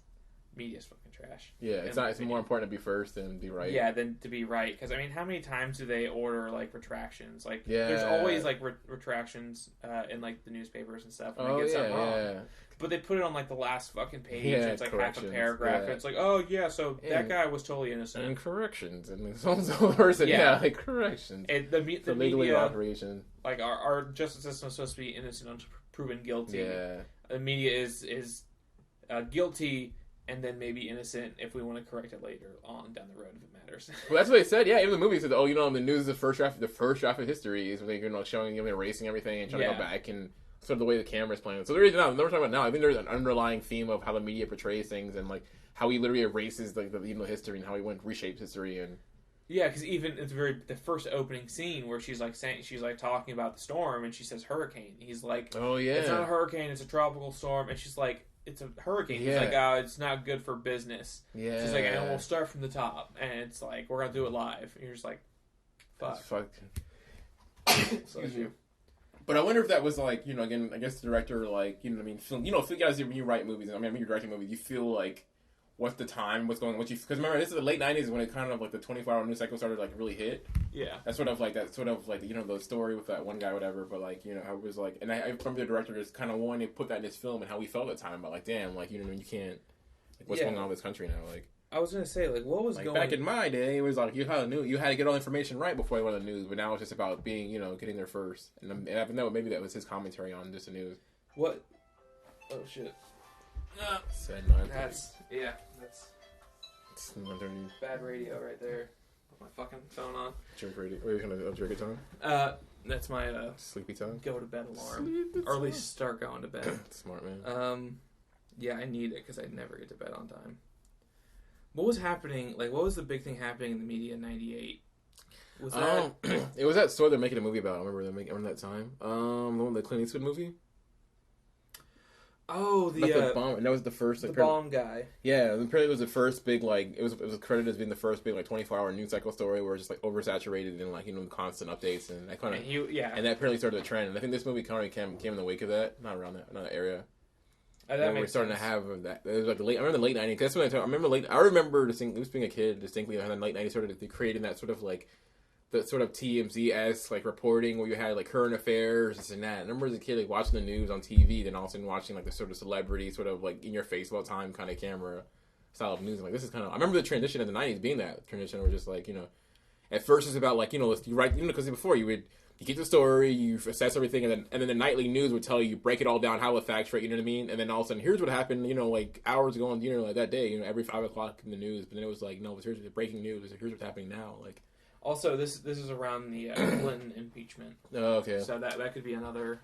media's fucking trash. Yeah, it's more important to be first than be right. Yeah, than to be right. Because, I mean, how many times do they order, like, retractions? Like, there's always, like, retractions in, like, the newspapers and stuff when they get something wrong. Yeah. But they put it on, like, the last fucking page. Yeah, and it's, like, half a paragraph. And it's like, so that guy was totally innocent. And corrections. And so person, like, corrections. And the legally media, operation. Like, our justice system is supposed to be innocent until proven guilty. Yeah. The media is guilty and then maybe innocent if we want to correct it later on down the road if it matters. Well, that's what they said. Yeah, even the movie said, in the news, the first draft of history is when they're showing, erasing everything and trying to go back and sort of the way the camera's playing. So there is now. We're talking about now. I think there's an underlying theme of how the media portrays things and like how he literally erases the history and how he reshapes history and. Yeah, because even at the first opening scene where she's like talking about the storm and she says hurricane. He's like, oh yeah, it's not a hurricane, it's a tropical storm, and she's like, it's a hurricane. Yeah. He's like, oh, it's not good for business. Yeah, she's like, and we'll start from the top, and it's like we're gonna do it live. And you're just like, fuck. Excuse me. But I wonder if that was like, again, I guess the director, like, I mean, film, you guys, when you write movies, I mean, when you're directing movies, you feel like. What's the time? What's going on? Because remember, this is the late 90s when it kind of like the 24-hour news cycle started like really hit. Yeah. That's sort of like the story with that one guy, whatever. But like, I was like, and I remember the director just kind of wanted to put that in his film and how he felt at the time. But like, damn, like, you can't, like, what's going on with this country now? Like, I was gonna say, like, what was like, going back in my day? It was like you had to get all information right before you went on the news. But now it's just about being, getting there first. And I know maybe that was his commentary on just the news. What? Oh shit. Said that's. Bad radio right there. Put my fucking phone on. Drink radio. Are you gonna drink it time? That's my sleepy time. Go to bed alarm, or at least start going to bed. Smart man. Yeah, I need it because I never get to bed on time. What was happening? Like, what was the big thing happening in the media in '98? Was that? It was that story they're making a movie about. I remember them making around that time. The Clint Eastwood movie. Oh, the bomb. And that was the first. The bomb guy. Yeah, apparently it was the first big like it was credited as being the first big like 24-hour news cycle story where it's just like oversaturated and like constant updates and that kind of and that apparently started the trend. And I think this movie kind of came in the wake of that, not around that area. That we're starting to have that. It was like I remember the late '90s. That's when I remember just being a kid distinctly. In the late '90s, sort of creating that sort of like. The sort of TMZ-esque like reporting where you had like current affairs, this and that. I remember as a kid like watching the news on TV, then all of a sudden watching like the sort of celebrity, sort of like in your face all the time kind of camera style of news. And like this is kind of I remember the transition in the '90s being that transition where just like at first it's about like you write because before you get the story, you assess everything, and then the nightly news would tell you break it all down, how it facts right, you know what I mean? And then all of a sudden here's what happened, like hours ago on like that day, every 5 o'clock in the news. But then it was like no, here's the breaking news. Here's what's happening now, like. Also, this is around the Clinton impeachment. Oh, okay. So that could be another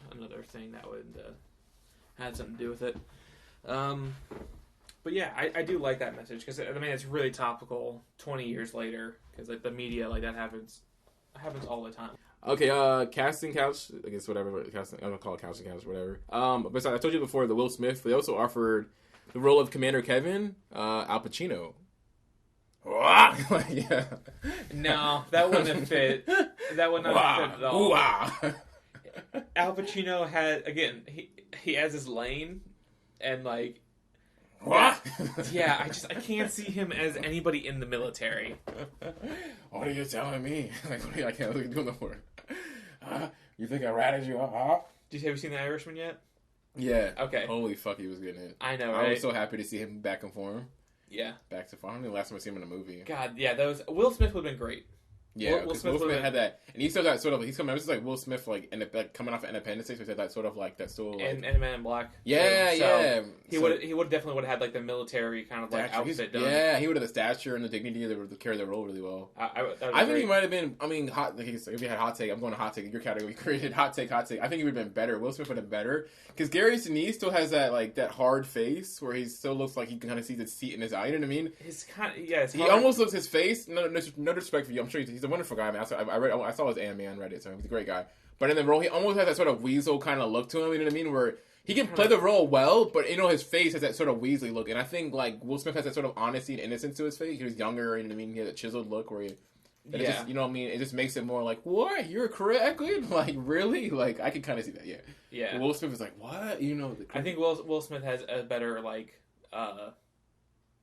thing that would had something to do with it. But yeah, I do like that message because I mean it's really topical 20 years later because like the media like that happens all the time. Okay, casting couch. I guess whatever. Casting. I'm gonna call it casting couch, whatever. Besides, I told you before the Will Smith. They also offered the role of Commander Kevin, Al Pacino. Yeah. No, that wouldn't have fit. That would not have fit at all. Al Pacino he has his lane, and like, yeah, I can't see him as anybody in the military. What are you telling me? Like, I can't really do no more. You think I ratted you up? Have you seen The Irishman yet? Yeah. Okay. Holy fuck, he was getting it. I know, right? I was so happy to see him back in form. Yeah. Back to form. I don't know the last time I see him in a movie. God, yeah, Will Smith would have been great. Yeah, Will Smith had that, and he still that sort of. He's coming. This is like Will Smith, like coming off of Independence Day. So he had that sort of like that still. Like, and Man in Black. Yeah, so yeah. He would definitely would have had like the military kind of like outfit done. Yeah, he would have the stature and the dignity that would carry the role really well. I think he might have been. I mean, if you had hot take, I'm going to hot take. Your category created hot take. I think he would have been better. Will Smith would have been better because Gary Sinise still has that like that hard face where he still looks like he can kind of see the seat in his eye. You know what I mean? He almost looks his face. No disrespect for you. I'm sure he's a wonderful guy. Man, I saw his anime on Reddit, so he's a great guy. But in the role, he almost has that sort of weasel kind of look to him. You know what I mean? Where he can play the role well, but his face has that sort of weaselly look. And I think like Will Smith has that sort of honesty and innocence to his face. He was younger, you know what I mean? He had a chiseled look where it just, you know what I mean? It just makes it more like, what? You're correct? Like, really? Like, I can kind of see that, yeah. Yeah. But Will Smith is like, what? I think Will Smith has a better, like,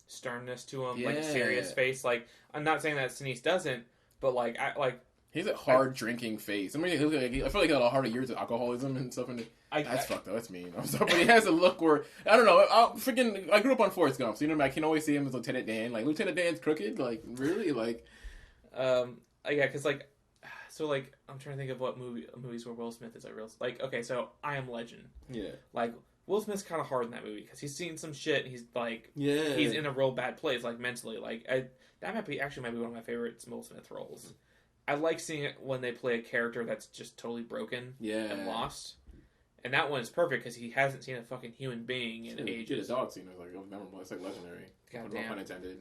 sternness to him, like a serious face. Like, I'm not saying that Sinise doesn't, but like, he has a hard drinking face. I mean, I feel like he had a lot of years of alcoholism and stuff. And that's fucked up. That's mean. I'm sorry, but he has a look where I don't know. I grew up on Forrest Gump, so I can always see him as Lieutenant Dan. Like Lieutenant Dan's crooked. Like really, like. Yeah, because like, so like, I'm trying to think of what movies where Will Smith is like like. Okay, so I Am Legend. Yeah. Like Will Smith's kind of hard in that movie because he's seen some shit. He's like, he's in a real bad place, like mentally. Like that might be one of my favorite Will Smith roles. I like seeing it when they play a character that's just totally broken and lost. And that one is perfect because he hasn't seen a fucking human being in ages. His dog scene was like memorable. It's like legendary. Goddamn. No pun intended.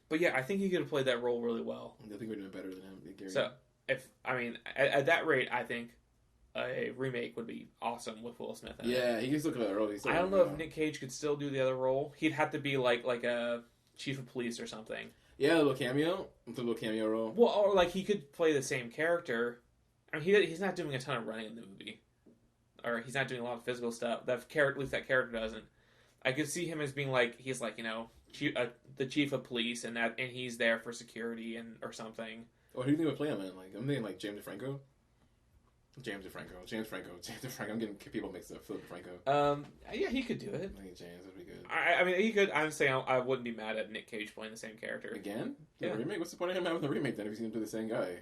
But yeah, I think he could have played that role really well. I think we're doing better than him. Gary. So at that rate, I think a remake would be awesome with Will Smith in it. Yeah, he can still play that role. I don't know if Nic Cage could still do the other role. He'd have to be like a chief of police or something. Yeah, a little cameo role. Well, or like he could play the same character. I mean, he's not doing a ton of running in the movie, or he's not doing a lot of physical stuff. At least that character doesn't. I could see him as being like he's like the chief of police, and he's there for security or something. Or who do you think would play him in? Like I'm thinking like James DeFranco. I'm getting people mixed up. Philip DeFranco. Yeah, he could do it. I think James would be good. I mean, he could. I'm saying I wouldn't be mad at Nic Cage playing the same character again. Yeah. The remake. What's the point of him having the remake then if he's going to do the same guy?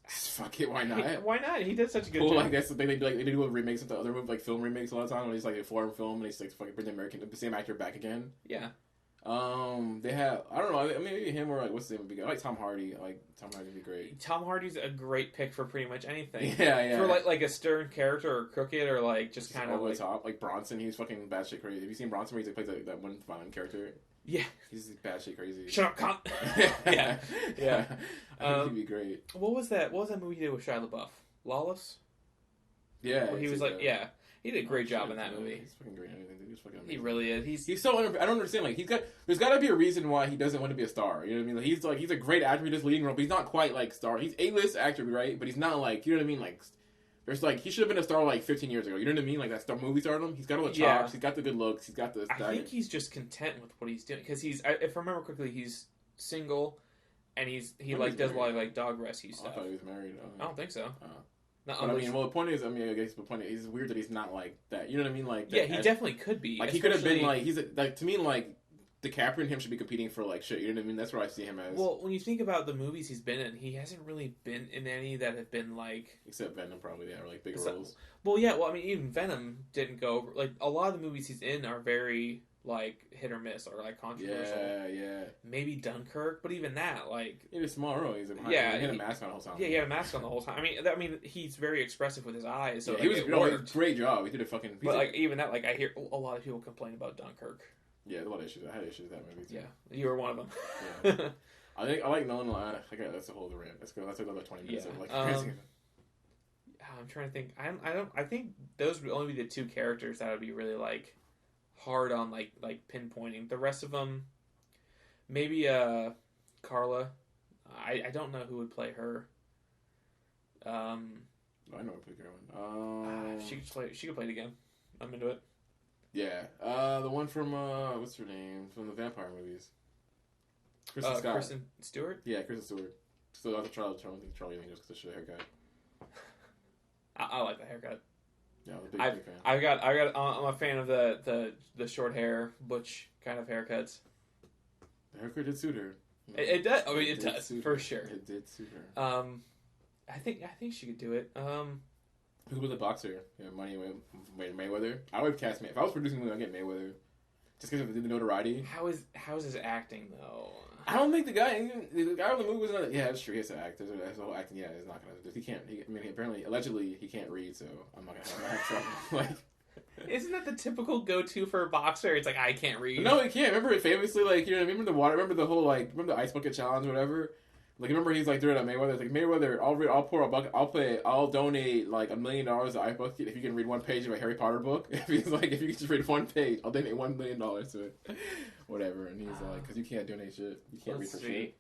Fuck it, why not? Why not? He did such a good job. Like that's the thing they do with remakes of the other movies, like film remakes a lot of time when he's like a foreign film and he's like fucking bring the same actor back again. Yeah. They have I don't know. I mean, maybe him or like what's the name would be good. I like Tom Hardy. Tom Hardy would be great. Tom Hardy's a great pick for pretty much anything. Yeah. For like a stern character or crooked or like just kind of over like the top. Like Bronson, he's fucking batshit crazy. Have you seen Bronson where he plays that one violent character? Yeah. He's batshit crazy. Shut up, cunt. Yeah. I think he'd be great. What was that movie he did with Shia LaBeouf? Lawless? Yeah. Where he was like, yeah. He did a great job in that movie. He's fucking great. He's fucking amazing. He really is. He's so I don't understand. Like there's got to be a reason why he doesn't want to be a star. You know what I mean? Like, he's a great actor. He does leading role, but he's not quite like star. He's A-list actor, right? But he's not like you know what I mean. Like there's like he should have been a star like 15 years ago. You know what I mean? Like that star movie stardom. He's got all the chops. Yeah. He's got the good looks. He's got the. I think he's just content with what he's doing because if I remember correctly, he's single, and he does a lot of like dog rescue stuff. I thought he was married. I don't think so. But I mean, the point is, I guess the point is, it's weird that he's not like that. You know what I mean? Like, yeah, he definitely could be. Like, he could have been like, to me, like, DiCaprio and him should be competing for like shit. You know what I mean? That's what I see him as. Well, when you think about the movies he's been in, he hasn't really been in any that have been like, except Venom, probably, yeah, or like bigger roles. Well, yeah, I mean, even Venom didn't go over. Like, a lot of the movies he's in are very like hit or miss or like controversial. Yeah. Maybe Dunkirk, but even that, like, he was small role. He had a mask on the whole time. Yeah, he had a mask on the whole time. I mean, he's very expressive with his eyes. So yeah, he was great job. He did a fucking. But like even that, like I hear a lot of people complain about Dunkirk. Yeah, a lot of issues. I had issues with that movie too. Yeah, you were one of them. Yeah. I like Nolan. That's a whole other rant. That's another 20 minutes of like crazy. I'm trying to think. I think those would only be the two characters that would be really like hard on like pinpointing. The rest of them, maybe Carla. I don't know who would play her. I know who would play Carolyn. She could play it again. I'm into it. Yeah, the one from what's her name from the vampire movies. Kristen Stewart. Yeah, Kristen Stewart. So I was Charlie Angels because of the haircut. I like that haircut. Yeah, I'm a big fan. I'm a fan of the short hair, butch kind of haircuts. The haircut did suit her. It does. I mean, it does for sure. It did suit her. I think she could do it. Who was the boxer? Yeah, Mayweather. I would cast Mayweather. If I was producing a movie, I'd get Mayweather. Just because of the notoriety. How's his acting though? I don't think the guy on the movie was not. Yeah, that's true. He has to act. There's a whole acting. Yeah, he's not gonna. He can't. Apparently, allegedly, he can't read. So I'm not gonna have trouble. Like, isn't that the typical go-to for a boxer? It's like I can't read. No, he can't. Remember it famously. Like remember the water. Remember the whole remember the ice bucket challenge or whatever. Like remember he's like doing it at Mayweather. It's like Mayweather, I'll pour a bucket. I'll donate like $1 million to ice bucket if you can read one page of a Harry Potter book. If you can just read one page, I'll donate $1 million to it. Whatever. And he's like, because you can't donate shit. You can't read for shit.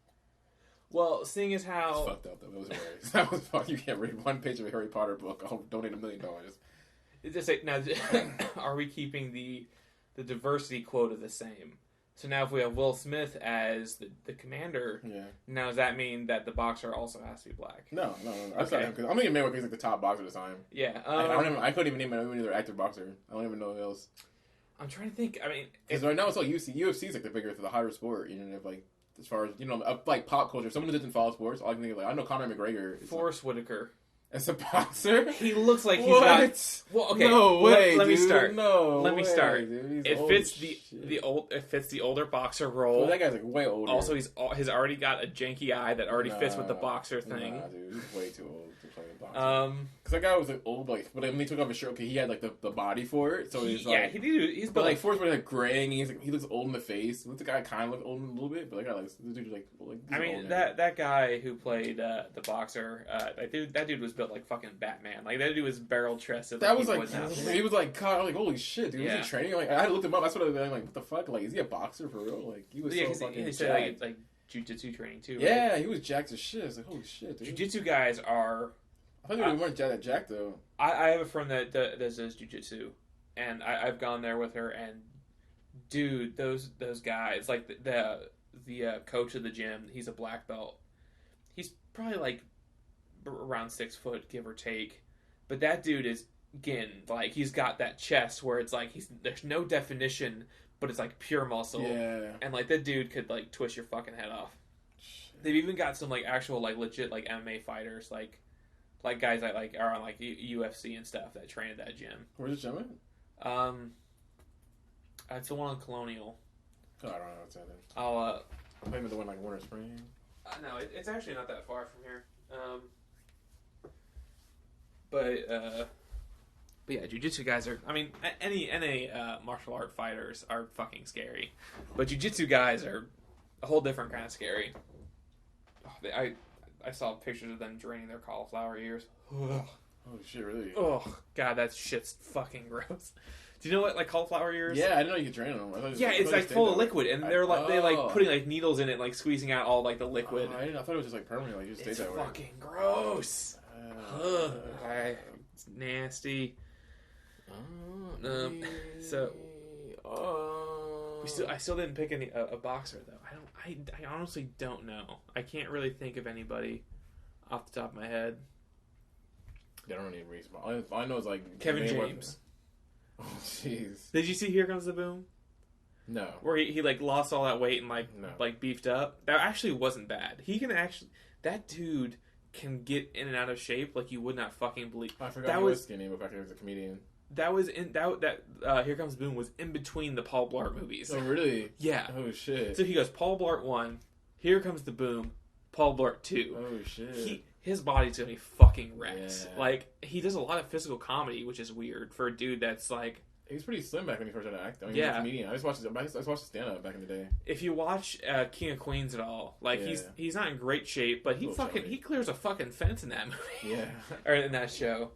Well, seeing as how it's fucked up though, that was hilarious. That was fucked. You can't read one page of a Harry Potter book. I'll donate $1 million. Just like now, are we keeping the diversity quota the same? So now if we have Will Smith as the commander, now does that mean that the boxer also has to be black? No. Okay. I'm thinking Mayweather is like the top boxer at the time. Yeah. I couldn't even name any other active boxer. I don't even know who else. I'm trying to think. I mean, because right now it's like UFC is like the higher sport. You know, like as far as like pop culture. Someone who doesn't follow sports, all I can think of I know Conor McGregor. Forrest Whitaker. It's a boxer? He looks like he's what? got... Well, okay. No way, Let me dude. start. No Let me way, start. Dude. It fits it fits the older boxer role. Well, that guy's like way older. Also, he's already got a janky eye that already fits with the boxer thing. Nah, dude, he's way too old to play a boxer. Because that guy was like old, like, but when he took off his shirt, okay, he had like the body for it, so he's like, yeah, he's but like Forrest was like graying. He's like, he looks old in the face. The guy kind of looked old a little bit, but that guy like this dude's like I mean that guy who played the boxer, that dude was built like fucking Batman. Like that dude was barrel chested. That was like he was like, God, like holy shit, dude. Yeah. Was he training? Like I had to look him up. That's what I was like, what the fuck? Like, is he a boxer for real? Like he was so fucking. He said like jiu-jitsu training too. Yeah, right? he was jacked as shit. It's like holy shit, dude. Jiu-jitsu guys are. I thought they weren't jacked though. I have a friend that does jiu-jitsu, and I've gone there with her, and dude, those guys, like the coach of the gym, he's a black belt. He's probably like around 6 foot, give or take, but that dude is again like he's got that chest where it's like there's no definition, but it's like pure muscle. Yeah, and like that dude could like twist your fucking head off. They've even got some like actual like legit like MMA fighters like guys that like are on like UFC and stuff that train at that gym. Where's the gym at? It's the one on Colonial. Oh, I don't know what's that. I'll maybe the one like Winter Spring. No, it's actually not that far from here. But yeah, jiu-jitsu guys are. I mean, any martial art fighters are fucking scary, but jiu-jitsu guys are a whole different kind of scary. I saw pictures of them draining their cauliflower ears. Oh shit, really? Oh god, that shit's fucking gross. Do you know what like cauliflower ears? Yeah, I didn't know you could drain them. It's like full of liquid, and they're like they like putting like needles in it, like squeezing out all like the liquid. I thought it was just like permanent, like you just stayed that way. It's fucking gross. It's nasty. I still didn't pick a boxer though. I honestly don't know. I can't really think of anybody off the top of my head. They don't need reason. All I know is like Kevin James. Oh jeez. Did you see Here Comes the Boom? No. Where he like lost all that weight and like beefed up. That actually wasn't bad. That dude can get in and out of shape like you would not fucking believe. I forgot he was skinny, but back then he was a comedian. That was in that Here Comes the Boom was in between the Paul Blart movies. Oh really? Yeah. Oh shit. So he goes Paul Blart 1, Here Comes the Boom, Paul Blart 2. Oh shit. His body's gonna be fucking wrecked. Yeah. Like he does a lot of physical comedy, which is weird for a dude that's like. He was pretty slim back when he first started acting. I mean, yeah. He was a comedian. I just watched his stand up back in the day. If you watch King of Queens at all, like he's not in great shape, but he clears a fucking fence in that movie. Yeah. Or in that show.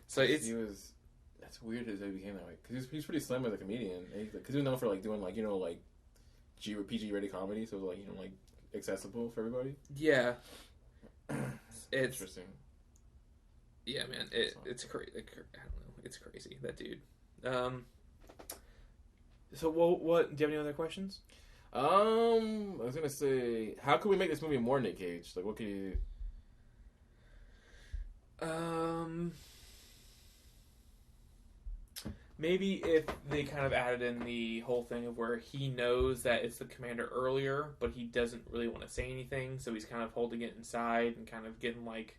So that's weird as he became that way because he was pretty slim as a comedian. Because he was known for like doing like like PG rated comedy, so like like accessible for everybody. Yeah. It's interesting. Yeah, man. It's crazy. I don't know. It's crazy, that dude. So what? Do you have any other questions? I was gonna say, how can we make this movie more Nic Cage? Like, what can you? Maybe if they kind of added in the whole thing of where he knows that it's the commander earlier, but he doesn't really want to say anything, so he's kind of holding it inside and kind of getting like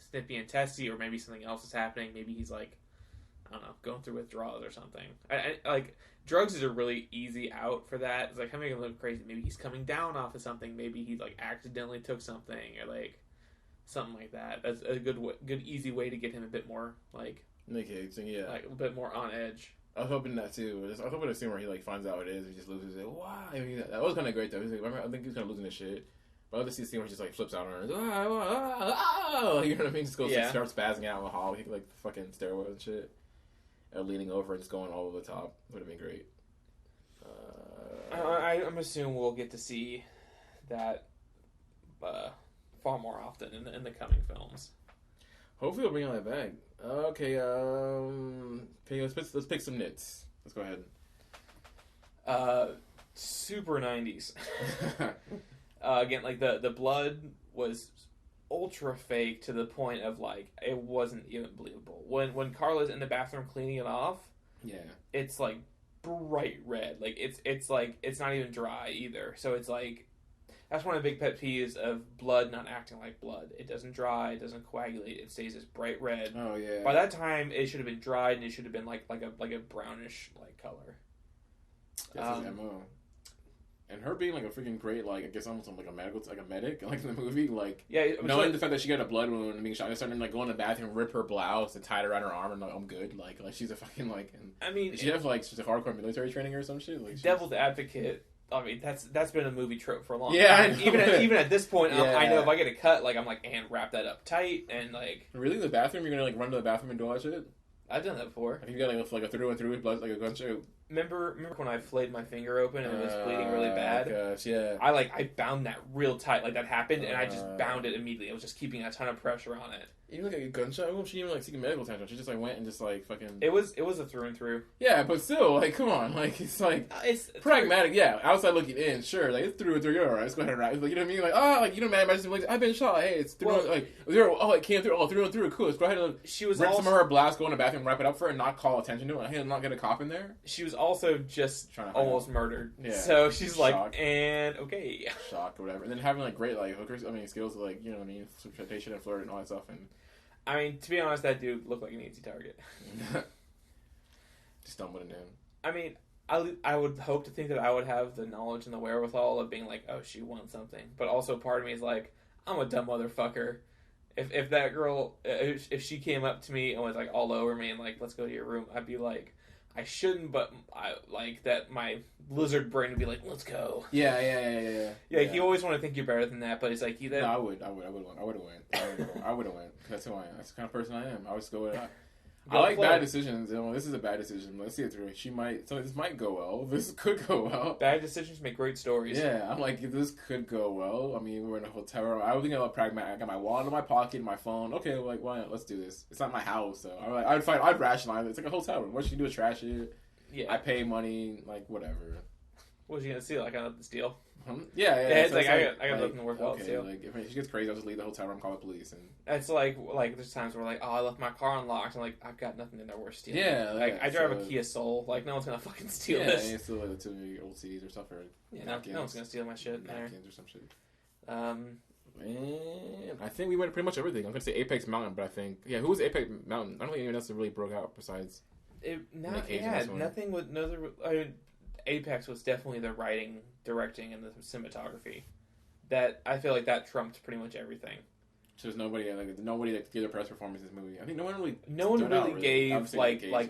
snippy and testy, or maybe something else is happening. Maybe he's like, I don't know, going through withdrawals or something. I like drugs is a really easy out for that. It's like how making him look crazy. Maybe he's coming down off of something. Maybe he like accidentally took something or like something like that. That's a good easy way to get him a bit more like. Nic Cage, yeah, like a bit more on edge. I was hoping that too. I was hoping a scene where he like finds out what it is, he just loses it. Wow, I mean, that was kind of great though. He's like, I think he was kind of losing his shit. But I love to see a scene where he just like flips out on her. You know what I mean? Just goes starts spazzing out in the hall, like the fucking stairwell and shit, and leaning over and just going all over the top. Would have been great. I'm assuming we'll get to see that far more often in the coming films. Hopefully, we'll bring all that back. Okay, let's pick some nits. Let's go ahead. Super 90s. Again, like the blood was ultra fake to the point of like it wasn't even believable. When Carla's in the bathroom cleaning it off, it's like bright red. Like it's like it's not even dry either. So it's like That's one of the big pet peeves of blood not acting like blood. It doesn't dry, it doesn't coagulate, it stays as bright red. Oh yeah. By that time, it should have been dried and it should have been like a brownish like color. That's his MO. And her being like a freaking great, like I guess almost like a medic, like in the movie, like knowing the fact that she got a blood wound and being shot, and starting like go in the bathroom, rip her blouse, and tie it around her arm, and like I'm good, like she's a fucking like. And I mean, she have like she's a hardcore military training or some shit. Like Devil's Advocate. I mean, that's been a movie trope for a long time. Yeah, even at this point, I know if I get a cut, like I'm like, and wrap that up tight, and like. Really, in the bathroom, you're gonna like run to the bathroom and do all that shit. I've done that before. I think you got like a through and through blood, like a gunshot. Remember when I flayed my finger open and it was bleeding really bad? Gosh, yeah. I bound that real tight, like that happened, and I just bound it immediately. I was just keeping a ton of pressure on it. Even like a gunshot, I don't know if she even like seeking medical attention. She just like went and just like fucking. It was a through and through. Yeah, but still, like, come on, like it's like it's pragmatic. Yeah, outside looking in, sure, like it's through and through. You're alright. Let's go ahead and wrap. Like, you know what I mean? Like, like you know, man, imagine like I've been shot. Hey, it's through. Like, it came through. Oh, through and through. Cool. Let's go ahead and she was rip also, some of her blouse, go in the bathroom, wrap it up for her, and not call attention to it. Hey, not get a cop in there. She was also just almost murdered. Yeah. So she's like, shocked. And okay, shocked or whatever, and then having like great like hookers. I mean, skills like you know what I mean, flirtation and flirt and all that stuff. And I mean, to be honest, that dude looked like an easy target. Just stumbling in. I mean, I would hope to think that I would have the knowledge and the wherewithal of being like, oh, she wants something. But also part of me is like, I'm a dumb motherfucker. If that girl, if she came up to me and was like all over me and like, let's go to your room, I'd be like, I shouldn't, but I like that my lizard brain would be like, let's go. Yeah. You always want to think you're better than that, but it's like No, I would have went. That's who I am. That's the kind of person I am. I would just go with it. I like bad decisions. You know, this is a bad decision. Let's see it through. This might go well. This could go well. Bad decisions make great stories. Yeah, I'm like, this could go well. I mean, we're in a hotel room. I would think about pragmatic. I got my wallet in my pocket, my phone. Okay, like, why not? Let's do this. It's not my house, so I'd rationalize it. It's like a hotel room. What she do is trash it. Yeah. I pay money, like, whatever. What was you gonna steal? Like, I the steal? Yeah. It's so like, I got nothing to work well okay, steal. Like, if she gets crazy, I'll just leave the hotel room, call the police, and it's like there's times where like, oh, I left my car unlocked, and like I've got nothing in there worth stealing. Yeah, like I drive a Kia Soul, like no one's gonna fucking steal this. Yeah, it's still like the 2 old CDs or stuff, or no one's gonna steal my shit in there. Napkins or some shit. And I think we went pretty much everything. I'm gonna say Apex Mountain, but I think who was Apex Mountain? I don't think anyone else really broke out besides. Nothing with another. I mean, Apex was definitely the writing, directing, and the cinematography. That I feel like that trumped pretty much everything. So there's nobody that gave a press performance in this movie. I think no one really gave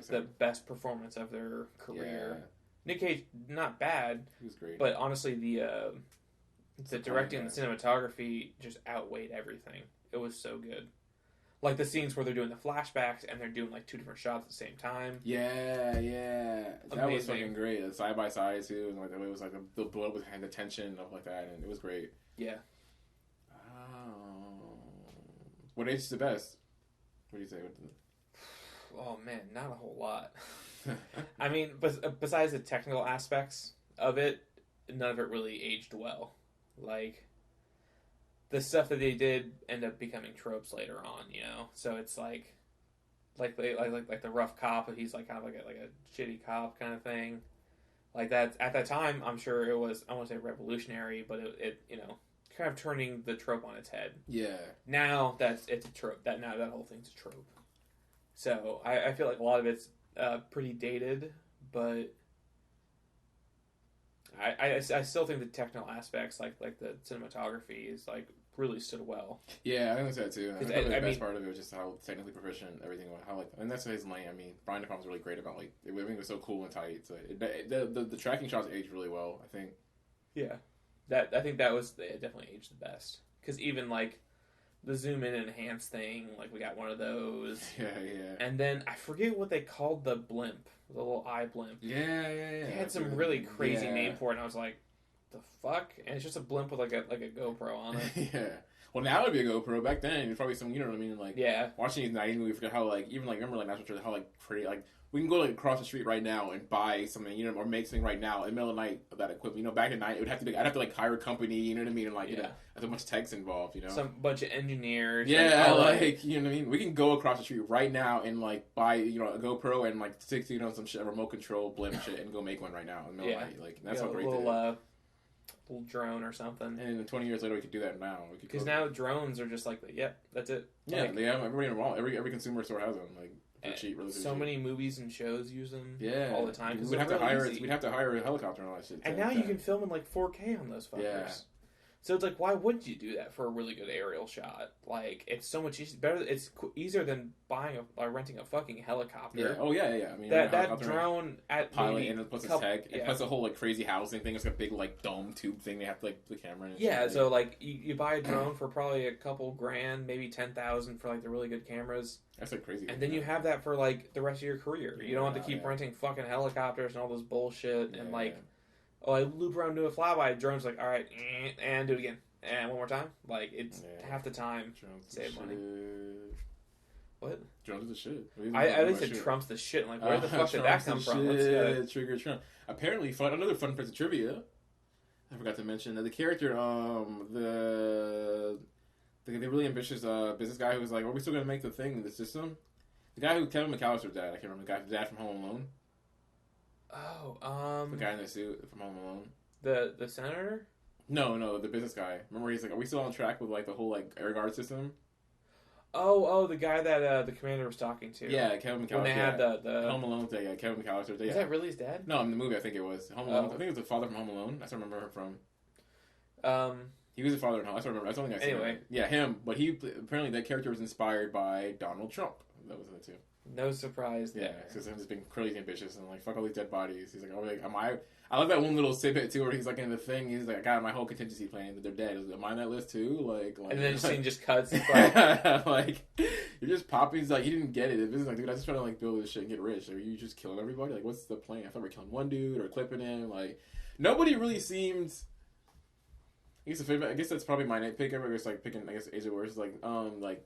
the best performance of their career. Yeah. Nic Cage, not bad. He was great. But honestly, the directing and the cinematography just outweighed everything. It was so good. Like the scenes where they're doing the flashbacks and they're doing like 2 different shots at the same time. Yeah. That Amazing. was fucking great. Side by side too, and like it was like the blood was and the tension and stuff like that, and it was great. Yeah. What aged the best? What do you say? Oh man, not a whole lot. I mean, besides the technical aspects of it, none of it really aged well. Like the stuff that they did end up becoming tropes later on, you know. So it's like the rough cop, but he's like kind of like a shitty cop kind of thing. Like that at that time, I'm sure it was, I won't say revolutionary, but it you know, kind of turning the trope on its head. Yeah. Now it's a trope. Now that whole thing's a trope. So I feel like a lot of it's pretty dated, but I still think the technical aspects, like the cinematography, is like really stood well. Yeah, I think that's that too. I think the best part of it was just how technically proficient everything was. How and that's his lane. I mean, Brian De Palma was really great about everything was so cool and tight. So the tracking shots aged really well, I think. Yeah, I think that was it definitely aged the best, because even like the zoom in and enhance thing, like we got one of those. Yeah. And then I forget what they called the blimp, the little eye blimp. Yeah. They had some really crazy name for it, and I was like, the fuck? And it's just a blimp with like a GoPro on it. Yeah. Well, now it'd be a GoPro. Back then, it's probably some, you know what I mean? Like, watching these 90s movies, forget how, like, even, like, remember, like, National Treasure, how, like, pretty, like, we can go, like, across the street right now and buy something, you know, or make something right now in the middle of the night of that equipment. You know, back in the night, it would have to be, I'd have to, like, hire a company, you know what I mean? And, like, you know, there's a bunch of techs involved, you know? Some bunch of engineers. Yeah, like, you know what I mean? We can go across the street right now and, like, buy, you know, a GoPro and, like, stick, you know, some shit, a remote control blimp shit and go make one right now in the middle of the night. Like, that's how great that is. little drone or something. And then 20 years later, we could do that now. Because now drones are just like, yep, that's it. Yeah, like, they have everybody in the mall. Every consumer store has them. Like, they're cheap, really so cheap. many movies and shows use them. Yeah, all the time. We'd have to hire a helicopter and all that shit. And now you can film in like 4K on those fuckers. Yeah. So it's like, why wouldn't you do that for a really good aerial shot? Like, it's so much better. It's easier than buying or renting a fucking helicopter. Yeah. Oh yeah. I mean, that drone at pilot and plus its tech, and plus the whole like crazy housing thing. It's like a big like dome tube thing. They have to like put the camera in. Yeah. So like you buy a drone for probably a couple grand, maybe 10,000 for like the really good cameras. That's like crazy. And then you have that for like the rest of your career. You don't have to keep renting fucking helicopters and all this bullshit and like, oh, I loop around to a flyby. Drone's like, all right, and do it again. And one more time. Like, it's half the time. Save money. What? Drones the shit. I said Trump's the shit. I'm like, where the fuck did that come from? Trigger Trump. Apparently, another fun piece of trivia. I forgot to mention that the character, the really ambitious business guy who was like, are we still going to make the thing, the system? The guy who Kevin McAllister's dad. I can't remember. The dad from Home Alone. Oh, the guy in the suit from Home Alone. The senator? No, the business guy. Remember, he's like, are we still on track with like the whole like air guard system? Oh, the guy that the commander was talking to. Yeah, Kevin McAllister. When they had the Home Alone thing, yeah, Kevin McAllister. Yeah. Is that really his dad? No, in the movie I think it was Home Alone. I think it was the father from Home Alone. That's where I remember him from. He was the father in Home. That's what I remember. That's the only thing I see. Anyway, yeah, him. But he apparently that character was inspired by Donald Trump. That was it too. No surprise there. Yeah, because him just being crazy ambitious and like fuck all these dead bodies. He's like, oh, like, I love that one little snippet too, where he's like in the thing. He's like, I got my whole contingency plan that they're dead. Am I on that list too? Like and then the scene just cuts. Like you're just popping. He's like, he didn't get it. It's like, dude, I just trying to like build this shit and get rich. Are you just killing everybody? Like, what's the plan? I thought we were killing one dude or clipping him. Like nobody really seems. I guess that's probably my nitpick. I guess like picking, I guess Asia worse. Like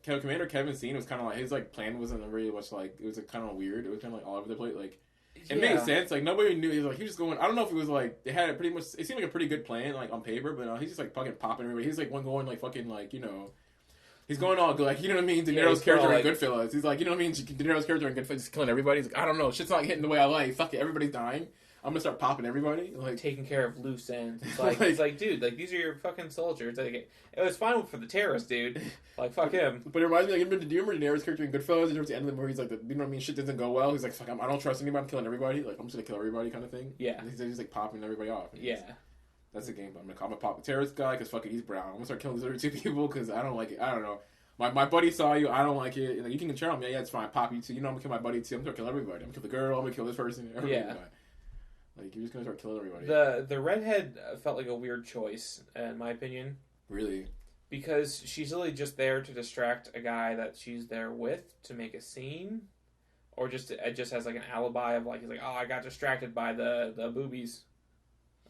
Commander Kevin Scene was kind of like his like plan wasn't very much like it was like, kind of weird. It was kind of like all over the place. Like it made sense. Like nobody knew. He was just going. I don't know if it was like they had it pretty much. It seemed like a pretty good plan like on paper, but he's just like fucking popping everybody. He's like one going like fucking like He's going all good, like you know what I mean. De Niro's character in Goodfellas. He's like you know what I mean. De Niro's character in Goodfellas, just killing everybody. He's like I don't know, shit's not hitting the way I like. Fuck it, everybody's dying. I'm gonna start popping everybody, like taking care of loose ends. It's like it's like, dude, like these are your fucking soldiers. Like, it was fine for the terrorist, dude. Like, fuck him. But it reminds me, like, do you remember De Niro's character in Goodfellas? Towards the end of the movie, he's like, you know what I mean? Shit doesn't go well. He's like, fuck, I don't trust anybody. I'm killing everybody. Like, I'm just gonna kill everybody, kind of thing. Yeah. And he's like popping everybody off. Yeah. That's the game. I'm gonna pop the terrorist guy because fuck it, he's brown. I'm gonna start killing these other two people because I don't like it. I don't know. My buddy saw you. I don't like it. Like, you can control me. Yeah, it's fine. Pop you too. You know I'm gonna kill my buddy too. I'm gonna kill everybody. I'm gonna kill the girl. I'm gonna kill this person. Everybody. Yeah. Like, you're just gonna start killing everybody. The redhead felt like a weird choice, in my opinion. Really? Because she's really just there to distract a guy that she's there with to make a scene, or just has like an alibi of like he's like, oh, I got distracted by the boobies.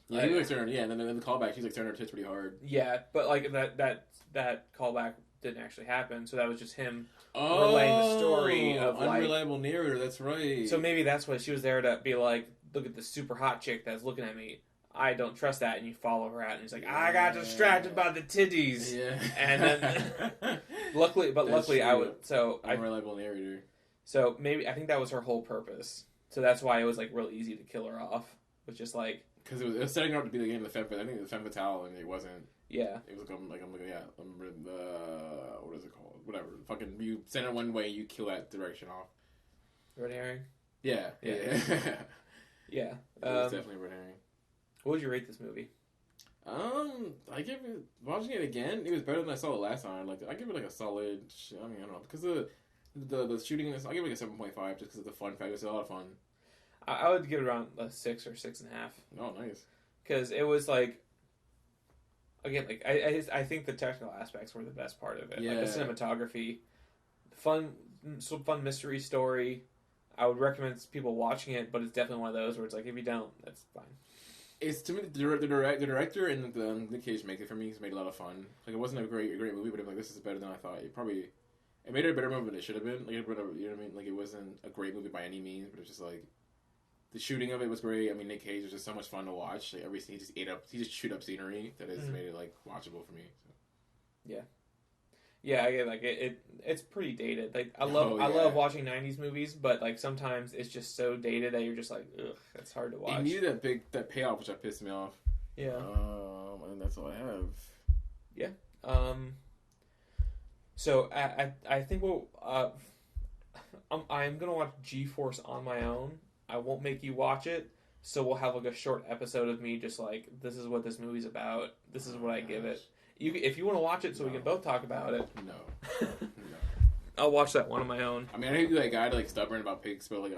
Yeah, he was like turning. Yeah, and then in the callback, she's like turning her tits pretty hard. Yeah, but like that callback didn't actually happen, so that was just him relaying the story of unreliable narrator. That's right. So maybe that's why she was there to be like, look at this super hot chick that's looking at me. I don't trust that, and you follow her out, and he's like, I got distracted by the titties. Yeah. And then, luckily, I would. So unreliable narrator. So maybe I think that was her whole purpose. So that's why it was like real easy to kill her off. It was just like because it was setting up to be the game of the femme. I think the femme fatale, and it wasn't. Yeah. It was what is it called? Whatever. Fucking you send it one way, you kill that direction off. Red herring. Yeah. Yeah. It was definitely a red herring. What would you rate this movie? I give it, watching it again, it was better than I saw it last time. Like, I give it like a solid, I mean, I don't know, because the shooting in this, I give it like a 7.5 just because of the fun factor. It's a lot of fun. I would give it around a 6 or 6.5. Oh, nice. Because it was like, again, like, I think the technical aspects were the best part of it. Yeah. Like, the cinematography, fun mystery story. I would recommend people watching it, but it's definitely one of those where it's like, if you don't, that's fine. It's, to me, the director and the Nic Cage make it for me. It's made a lot of fun. Like, it wasn't a great movie, but I'm like, this is better than I thought. It made it a better movie than it should have been. Like, you know what I mean? Like, it wasn't a great movie by any means, but it's just like, the shooting of it was great. I mean, Nic Cage was just so much fun to watch. Like, every scene, he just chewed up scenery that has made it, like, watchable for me. So. Yeah. Yeah, I get like it's pretty dated. Like I love watching 90s movies, but like sometimes it's just so dated that you're just like, ugh, it's hard to watch. It needed that payoff, which pissed me off. Yeah. And that's all I have. Yeah. So I think I'm gonna watch G-Force on my own. I won't make you watch it. So we'll have like a short episode of me just like, this is what this movie's about. This is what I give it. If you want to watch it, so we can both talk about it. No. I'll watch that one on my own. I mean, I hate that guy like stubborn about pigs, but it was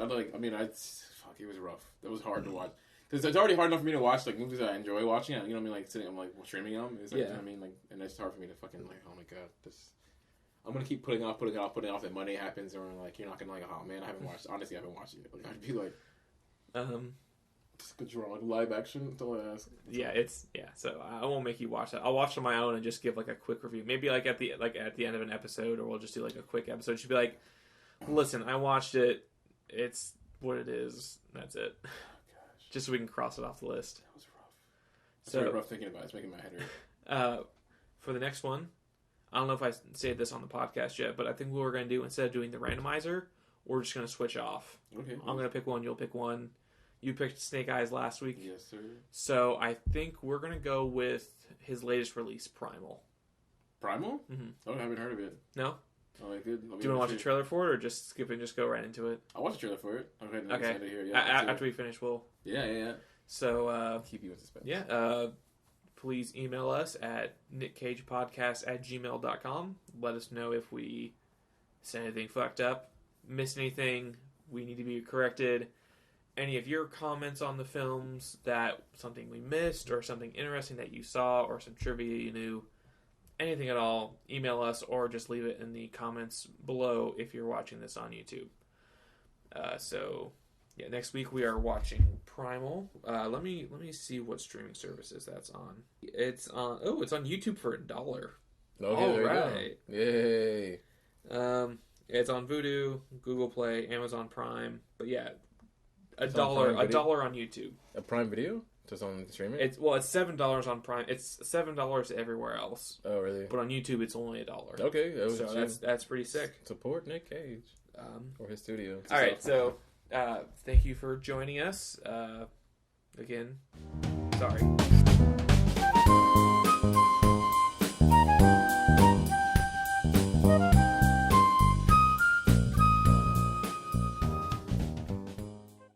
rough. It was hard to watch. Because it's already hard enough for me to watch like movies that I enjoy watching. You know what I mean? Like sitting, I'm like streaming them. It's like, you know what I mean? Like, and it's hard for me to fucking like, oh my god, this. I'm gonna keep putting off, and Monday happens, or like you're not gonna like, oh man, I haven't watched it. Like I'd be like, just good draw, like live action. That's all I ask. So I won't make you watch that. I'll watch it on my own and just give like a quick review. Maybe like at the end of an episode, or we'll just do like a quick episode. She'll be like, listen, I watched it. It's what it is. That's it. Just so we can cross it off the list. That was rough. It's very rough thinking about it. It's making my head hurt. For the next one, I don't know if I said this on the podcast yet, but I think what we're going to do, instead of doing the randomizer, we're just going to switch off. Okay. I'm going to pick one, you'll pick one. You picked Snake Eyes last week. Yes, sir. So I think we're going to go with his latest release, Primal. Primal? Mm-hmm. Oh, I haven't heard of it. No? Oh, good. Do you want to watch a trailer for it, or just skip it and just go right into it? I'll watch a trailer for it. Okay. Here. Yeah, after we finish, we'll... Yeah. So, keep you in suspense. Yeah, please email us at nickcagepodcast@gmail.com. Let us know if we said anything fucked up, missed anything, we need to be corrected. Any of your comments on the films, that something we missed, or something interesting that you saw, or some trivia you knew, anything at all, email us, or just leave it in the comments below if you're watching this on YouTube. Next week we are watching Primal. Let me see what streaming services that's on. It's on YouTube for $1. Okay, all right. Yay. It's on Vudu, Google Play, Amazon Prime. But yeah, $1 on YouTube. A Prime Video? Just on streaming? It's $7 on Prime. It's $7 everywhere else. Oh, really? But on YouTube, it's only $1. Okay, that's pretty sick. Support Nic Cage or his studio. All right, so thank you for joining us. Again, sorry.